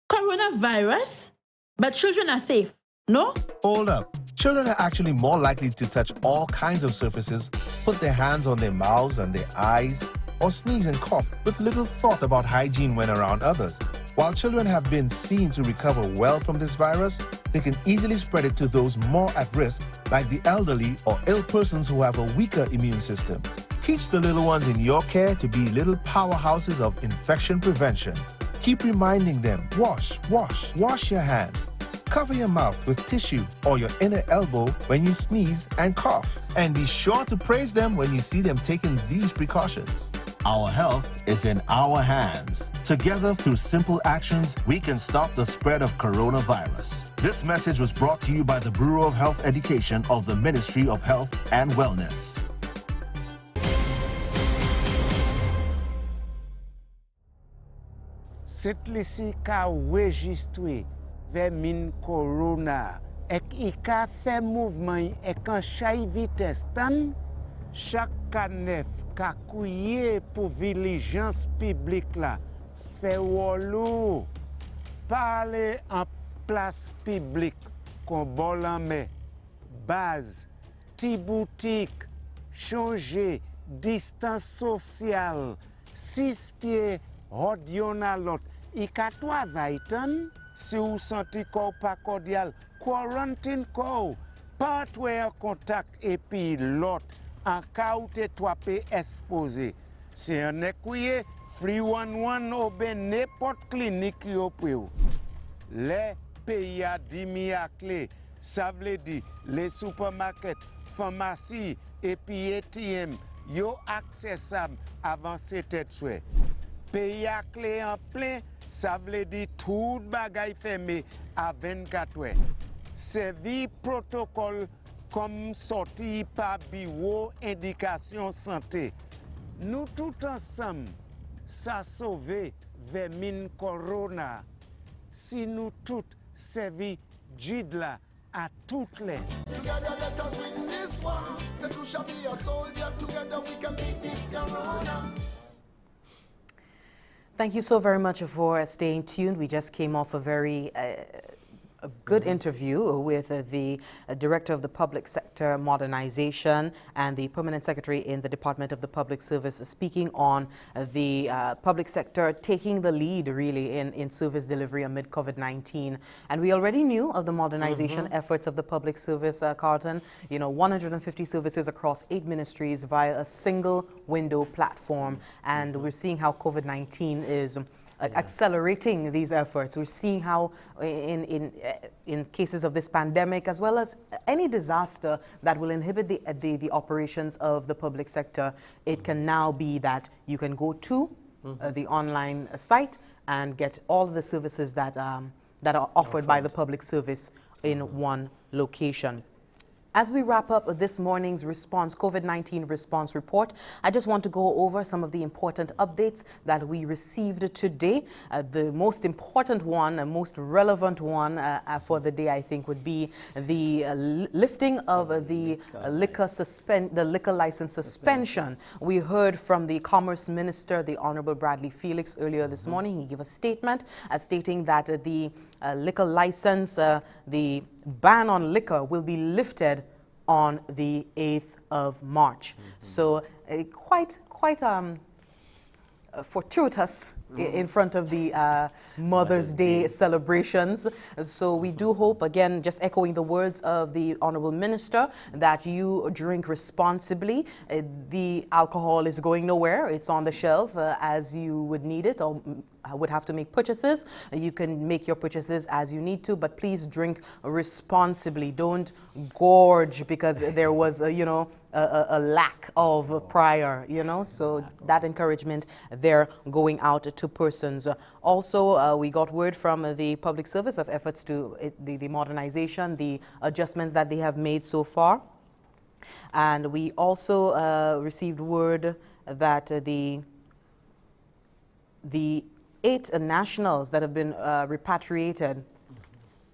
Speaker 11: Coronavirus? But children are safe, no?
Speaker 12: Hold up. Children are actually more likely to touch all kinds of surfaces, put their hands on their mouths and their eyes, or sneeze and cough with little thought about hygiene when around others. While children have been seen to recover well from this virus, they can easily spread it to those more at risk, like the elderly or ill persons who have a weaker immune system. Teach the little ones in your care to be little powerhouses of infection prevention. Keep reminding them, wash your hands. Cover your mouth with tissue or your inner elbow when you sneeze and cough. And be sure to praise them when you see them taking these precautions. Our health is in our hands. Together, through simple actions, we can stop the spread of coronavirus. This message was brought to you by the Bureau of Health Education of the Ministry of Health and Wellness.
Speaker 3: Saint Lucia ka registre vermin corona ek I ka fait mouvement ek an chay vitesse tan chaque canef ka kouye pour vigilance publique la fait wolo parler en place publique kon bol en main base ti boutique changer distance sociale 6 pieds hod yon a lot I ka travay tan si ou senti ko pa cordial quarantine ko pas en contact et puis l'autre en cas où te trompé exposé c'est un écouye free 11 ou ben n'importe clinique yo pou les pays a dimi à clé ça veut dire les supermarkets pharmacie et puis ATM yo accessible avant c'était souhait pays à clé en plein ça veut dire tout bagay fermé à 24 heures. Servi protocole comme sorti par bureau indication santé. Nous tout ensemble, ça sauver ve min corona. Si nous tout servi jidla à toutes les.
Speaker 4: Together let us win this war. Saint Lucia be a soldier. Together we can beat this corona.
Speaker 1: Thank you so very much for staying tuned. We just came off a very a good interview with the Director of the Public Sector Modernization and the Permanent Secretary in the Department of the Public Service, speaking on the public sector taking the lead really in service delivery amid COVID-19. And we already knew of the modernization efforts of the public service, Carlton. You know, 150 services across 8 ministries via a single window platform. And we're seeing how COVID-19 is accelerating these efforts. We're seeing how in cases of this pandemic, as well as any disaster that will inhibit the operations of the public sector, it can now be that you can go to the online site and get all of the services that that are offered by the public service in one location. As we wrap up this morning's COVID-19 response report, I just want to go over some of the important updates that we received today. The most important one, the most relevant one for the day, I think, would be the lifting of the liquor license suspension. We heard from the Commerce Minister, the Honorable Bradley Felix, earlier this morning. He gave a statement stating that the liquor license, the ban on liquor will be lifted on the 8th of March. So quite fortuitous in front of the Mother's Day celebrations. So we do hope, again, just echoing the words of the Honorable Minister, that you drink responsibly. The alcohol is going nowhere. It's on the shelf as you would need it or would have to make purchases. You can make your purchases as you need to, but please drink responsibly. Don't gorge because there was, a lack of prior, so that encouragement there going out to persons. Also, we got word from the public service of efforts to the modernization, the adjustments that they have made so far. And we also received word that the 8 nationals that have been repatriated,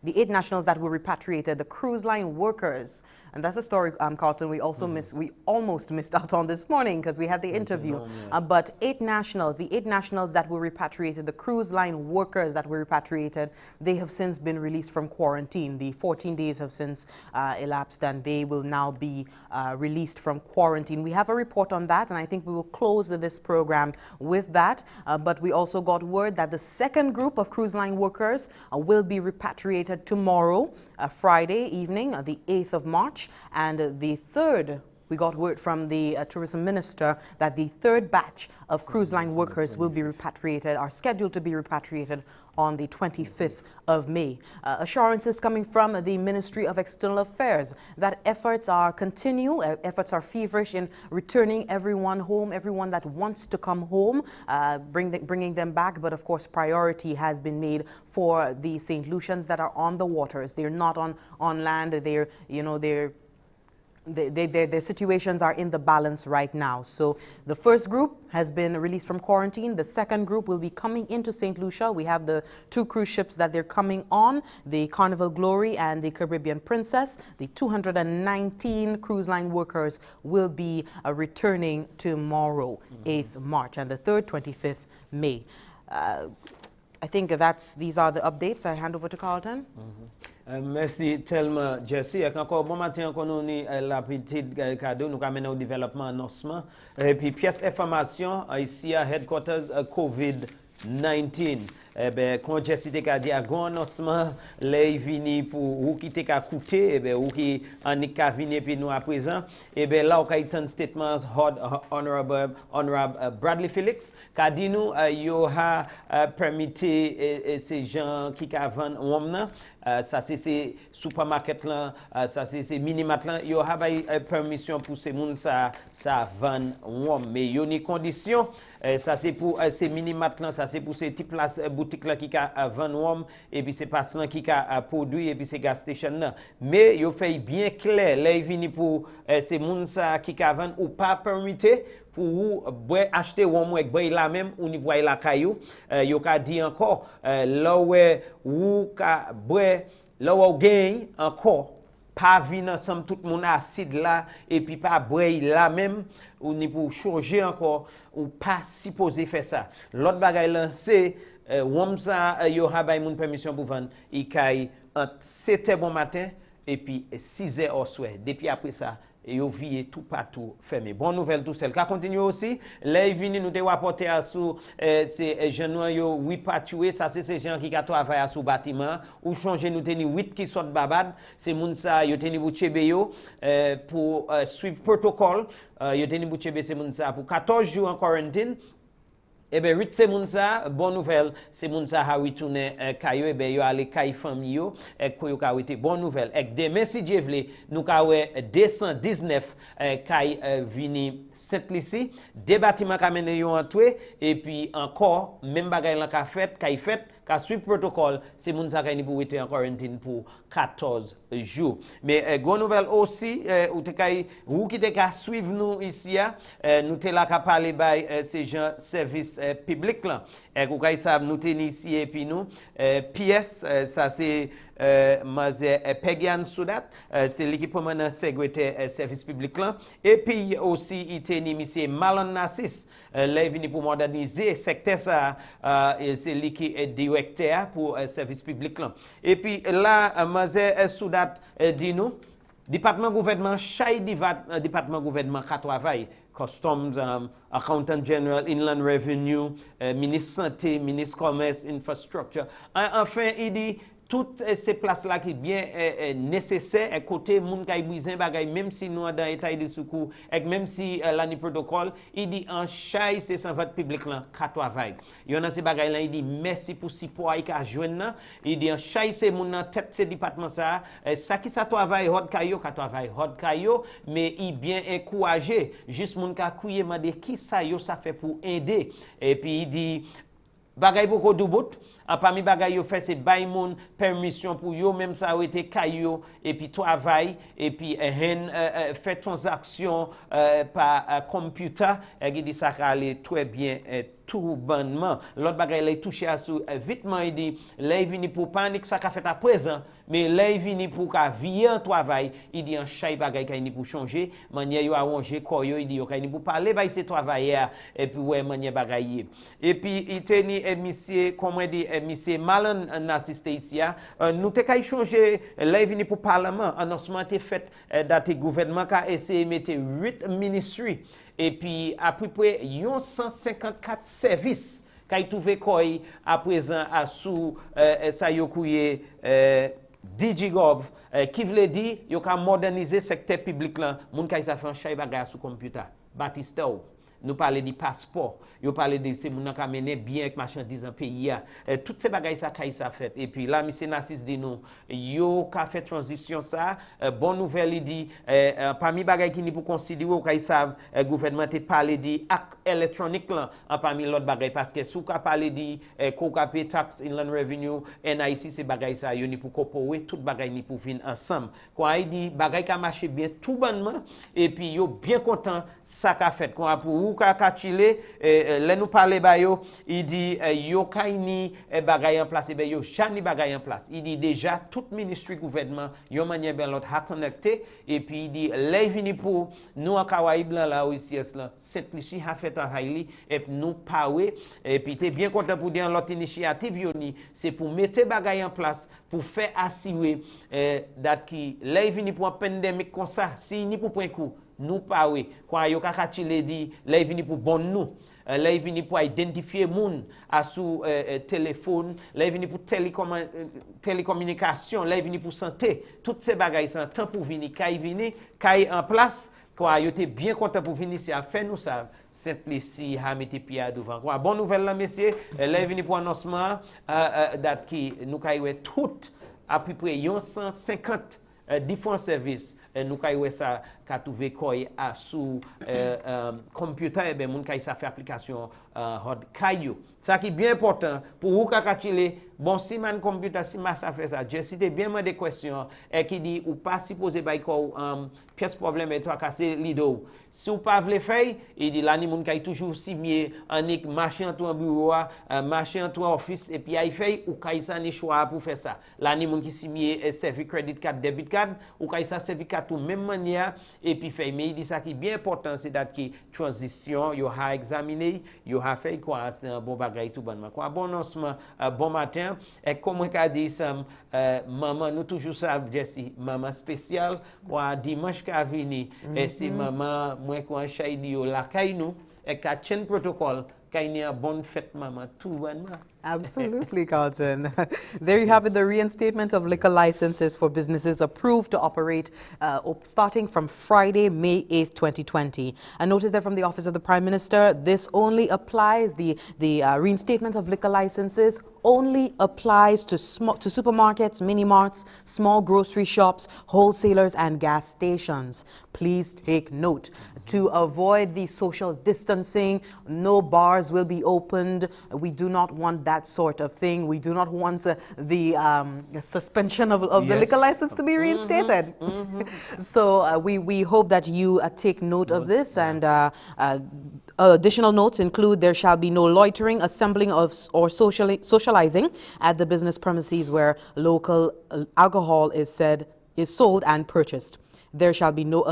Speaker 1: the 8 nationals that were repatriated, the cruise line workers, and that's a story, Carlton, we almost missed out on this morning because we had the interview. But the 8 nationals that were repatriated, the cruise line workers that were repatriated, they have since been released from quarantine. The 14 days have since elapsed and they will now be released from quarantine. We have a report on that, and I think we will close this program with that. But we also got word that the second group of cruise line workers will be repatriated tomorrow, Friday evening, the 8th of March. And the third, we got word from the tourism minister that the third batch of cruise line workers will be repatriated, are scheduled to be repatriated on the 25th of May. Assurances coming from the Ministry of External Affairs that efforts are feverish in returning everyone home, everyone that wants to come home, bringing them back. But of course, priority has been made for the Saint Lucians that are on the waters. They're not on land. Their situations are in the balance right now. So the first group has been released from quarantine. The second group will be coming into Saint Lucia. We have the 2 cruise ships that they're coming on, the Carnival Glory and the Caribbean Princess. The 219 cruise line workers will be returning tomorrow, 8th March, and the third, 25th May. I think these are the updates. I hand over to Carlton.
Speaker 2: Merci tellement, Jesse. Encore bon matin, nous la petite cadeau, nous amenons au développement annoncement. Et puis, pièce information, ici à Headquarters COVID-19. Quand Jesse te ka dit à grand annoncement, les vini pour ou qui te ka coûté, ou qui en est ka vini puis nous à présent, là, on a eu un statement honorable Bradley Felix, qui dit nous, yo ha permis ces gens qui ka vendre ça c'est ces supermarket là, ça c'est ces minimat là, yo ha permission pour ces moun ça vendre mais yo ni condition, ça c'est pour ces minimat là, ça c'est pour ces petites places boutique là qui ka vendre et puis c'est patient qui ka produit et puis c'est gas station là. Mais yo fait bien clair, là il vini pour c'est moun ça qui ka vendre ou pas permettre pour ou acheter ou avec boy la même ou ni boy la caillou. Yo ka dit encore là ou ka boy là ou gagne encore pas venir ensemble tout le monde acide là et puis pas boire là même ou ni pour changer encore ou pas supposé faire ça. L'autre bagaille là c'est ça yo ha bay moun permission pour vendre il kay entre 7h bon matin et puis 6h au soir. Depuis après ça yo vie tout partout fermé. Bonne nouvelle tout celle. Ka continue aussi, là vini nous te rapporter à sous c'est jeunes yo repatrier ça c'est ces gens qui ka travailler sous bâtiment ou changer nous teni 8 qui sortent babad, c'est moun ça yo teni pou chebe yo pour suivre protocole, yo teni pou chebe c'est moun ça pour 14 jours en quarantaine. Eh bien, c'est moun ça, bonne nouvelle, c'est moun ça a retourné kayo, eh bien, yo allé kay famille yo, ko yo ka wete bonne nouvelle. Ek demain si Dieu vle, nous ka wè 219 kay vini Saint Lucia, deux bâtiments ka mène yo entoué, et puis encore, même bagay lan ka fait, kay fait, ka suivre protocole, c'est moun ça kay ni pou wete en quarantaine pour 14 jours. Mais bonne nouvelle aussi, ou te kay, ou qui te ka suivre nous ici, nous te la ka parler by ces gens service public là. Ou kay sa nous te ici et puis nous PS ça c'est Maze Pegian Soudat, c'est l'équipement de sécurité service public là. Et puis aussi il te monsieur Malon Nassis, là venu pour moderniser secteur ça, c'est lui qui est directeur pour service public là. Et puis là Maze Soudat dit nous département gouvernement chaque département gouvernement qui travaille Customs, Accountant General, Inland Revenue, ministre Santé, ministre Commerce, Infrastructure. Enfin, il dit toutes ces places-là qui bien nécessaires à côté moun kay besoin bagay même si nous dans état de secours et même si l'année protocole il dit en chay c'est sans vote public là ka travail yon a ces bagay là il dit merci pour support il ka joindre il dit en chay c'est moun dans tête ce département ça ça qui ça travail hot kayo ka travail hot kayo mais il bien encourager juste moun ka couiller demander qui ça yo ça fait pour aider et puis il dit bagay beaucoup de bout parmi bagay yo fait c'est bay moun permission pour yo même ça a été kayo et puis travail et puis fait transaction par computer et dit ça aller très bien tout bonnement l'autre bagay l'a touché à sous vitement il dit là il vini pour panique ça qu'a fait à présent mais là il vini pour ka vie en travail il dit en chay bagay kay ni pour changer manière yo arranger koyo il dit yo kay ni pour parler bay c'est travailleur et puis ouais manière bagay et puis il teni monsieur comment dit monsieur Malon assisté ici nous te kay changer là il vini pour parlement annoncement était fait date gouvernement ka essayer mettre 8 ministries et puis à peu près 154 services kay trouvé koy à présent à sous ça yo kouye DigiGov qui veut dire yo ka moderniser secteur public là moun kay sa fait chay bagay sous computer Baptiste nous parler du passeport yo parler de ces moun ka mener bien avec marchandises en pays toutes ces bagages ça kay ça fait et puis là monsieur Nassis dit nous yo ka fait transition ça bonne nouvelle il dit parmi bagages qui ni pour considérer kay savent gouvernement te parler di acte électronique là parmi l'autre bagages parce que sou ka parler di kokapé tax inland revenue NIC ces bagages ça yo ni pour coporer tout bagages ni pour venir ensemble quoi il dit bagages ka marcher bien tout bonnement et puis yo bien content ça ka fait quoi pour ou ka chiller là nous parler ba yo il dit yo kayni bagay en place ben yo jani bagay en place il dit déjà toute ministry gouvernement yo manière ben l'autre a connecté et puis il dit là vini pour nous en Caraïbes là aussi là Saint Lucia a fait un highly et nous pawe et puis t'es bien content pour dire l'autre initiative yo ni c'est pour mettre bagay en place pour faire assurer date qui là vini pour une pandémie comme ça si ni pour point coup nous pas oui quand yo ka chile dit là vini pour bon nous là il vini pour identifier moun à sous téléphone là il vini pour télécommunication là il vini pour santé toutes ces bagages sont temps pour venir kay en place quoi yo était bien content pour venir ici à faire nous ça Saint Lucia a mis pied devant quoi bonne nouvelle là messieurs là il vini pour annoncement date qui nous kay tout à peu près 150 différents services nous kay ça ka trouver koy sous computer ben moun kay sa fait application hot kayo. Ça qui est bien important pour vous kakachile bon si man computer si ma ça fait ça. Je cite bien moi des questions et qui dit ou pas supposé bay ko pièce problème et toi casser lido. Si ou pas vle faire, il dit là ni moun kay toujours signer en marcher en toi bureau, marcher en toi office et puis il fait ou kay ça ni choix pour faire ça. Là ni moun qui signer service credit card debit card ou kay ça service card tout même manière et puis fait mais il dit ça qui est bien important c'est that qui transition you a examiné, you a fait quoi c'est un bon bagage tout bonnement. Quoi bon annoncement bon matin et comment qu'a dit ça maman nous toujours ça Jessie maman spécial quoi dimanche qu'a vini et c'est maman moi quoi chaidi yo la kay nous et qu'a chen protocole kay ni a bonne fête maman tout bonnement.
Speaker 1: Absolutely, Carlton. There you have it, the reinstatement of liquor licenses for businesses approved to operate starting from Friday, May 8th, 2020. A notice there from the Office of the Prime Minister, this only applies, the reinstatement of liquor licenses only applies to supermarkets, mini-marts, small grocery shops, wholesalers and gas stations. Please take note. To avoid the social distancing, no bars will be opened. We do not want that sort of thing. We do not want the suspension of the liquor license to be reinstated. So we hope that you take note of this, and additional notes include there shall be no loitering, assembling or socializing at the business premises where local alcohol is sold and purchased. There shall be no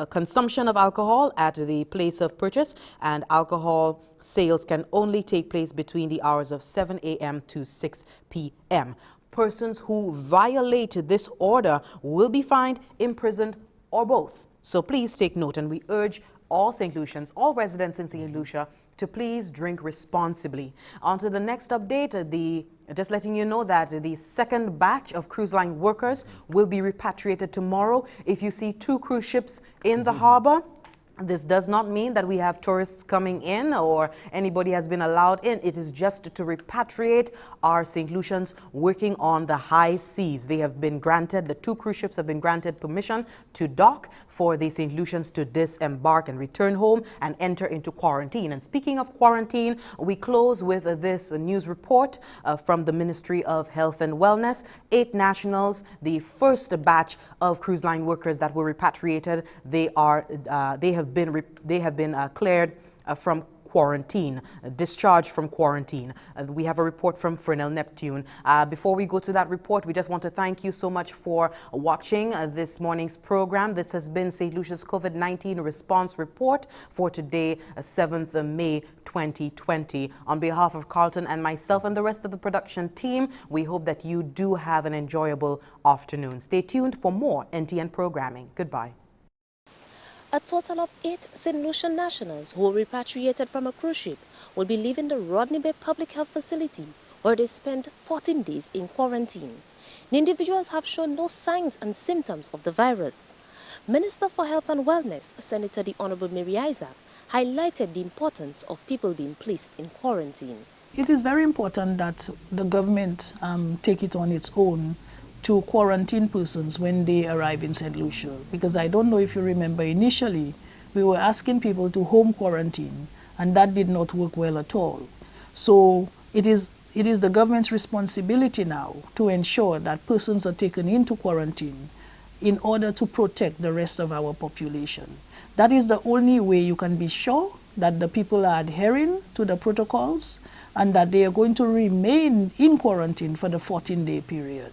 Speaker 1: consumption of alcohol at the place of purchase, and alcohol sales can only take place between the hours of 7 a.m. to 6 p.m. Persons who violate this order will be fined, imprisoned, or both. So please take note, and we urge all St. Lucians, all residents in St. Lucia, to please drink responsibly. On to the next update, just letting you know that the second batch of cruise line workers will be repatriated tomorrow. If you see 2 cruise ships in the harbor, this does not mean that we have tourists coming in or anybody has been allowed in. It is just to repatriate our St. Lucians working on the high seas. They have been granted, the 2 cruise ships have been granted permission to dock for the St. Lucians to disembark and return home and enter into quarantine. And speaking of quarantine, we close with this news report from the Ministry of Health and Wellness. 8 nationals, the first batch of cruise line workers that were repatriated, they have been cleared from quarantine, discharged from quarantine. We have a report from Fresnel Neptune. Before we go to that report, we just want to thank you so much for watching this morning's program. This has been St. Lucia's COVID-19 response report for today, 7th of May 2020. On behalf of Carlton and myself and the rest of the production team, we hope that you do have an enjoyable afternoon. Stay tuned for more NTN programming. Goodbye.
Speaker 19: A total of 8 St. Lucian nationals who were repatriated from a cruise ship will be leaving the Rodney Bay Public Health Facility, where they spent 14 days in quarantine. The individuals have shown no signs and symptoms of the virus. Minister for Health and Wellness, Senator the Honorable Mary Isaac, highlighted the importance of people being placed in quarantine.
Speaker 20: It is very important that the government take it on its own to quarantine persons when they arrive in St. Lucia. Because I don't know if you remember, initially we were asking people to home quarantine, and that did not work well at all. So it is the government's responsibility now to ensure that persons are taken into quarantine in order to protect the rest of our population. That is the only way you can be sure that the people are adhering to the protocols and that they are going to remain in quarantine for the 14-day period.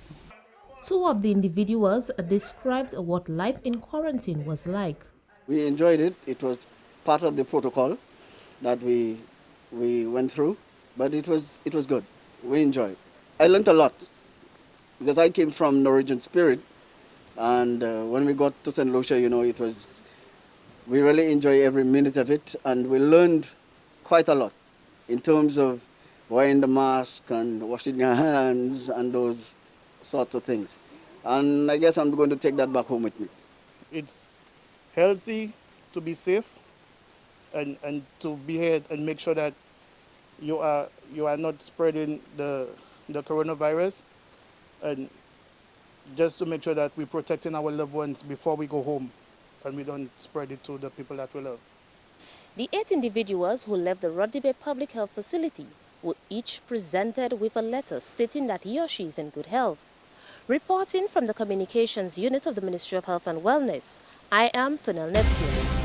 Speaker 19: 2 of the individuals described what life in quarantine was like.
Speaker 21: We enjoyed it. It was part of the protocol that we went through, but it was good. We enjoyed. I learned a lot because I came from Norwegian Spirit, and when we got to St. Lucia, we really enjoyed every minute of it, and we learned quite a lot in terms of wearing the mask and washing your hands and those sorts of things. And I guess I'm going to take that back home with me.
Speaker 22: It's healthy to be safe and to be here and make sure that you are not spreading the coronavirus, and just to make sure that we're protecting our loved ones before we go home. we don't spread it to the people that we love.
Speaker 19: The 8 individuals who left the Rodney Bay Public Health Facility were each presented with a letter stating that he or she is in good health. Reporting from the Communications Unit of the Ministry of Health and Wellness, I am Fennel Neptune.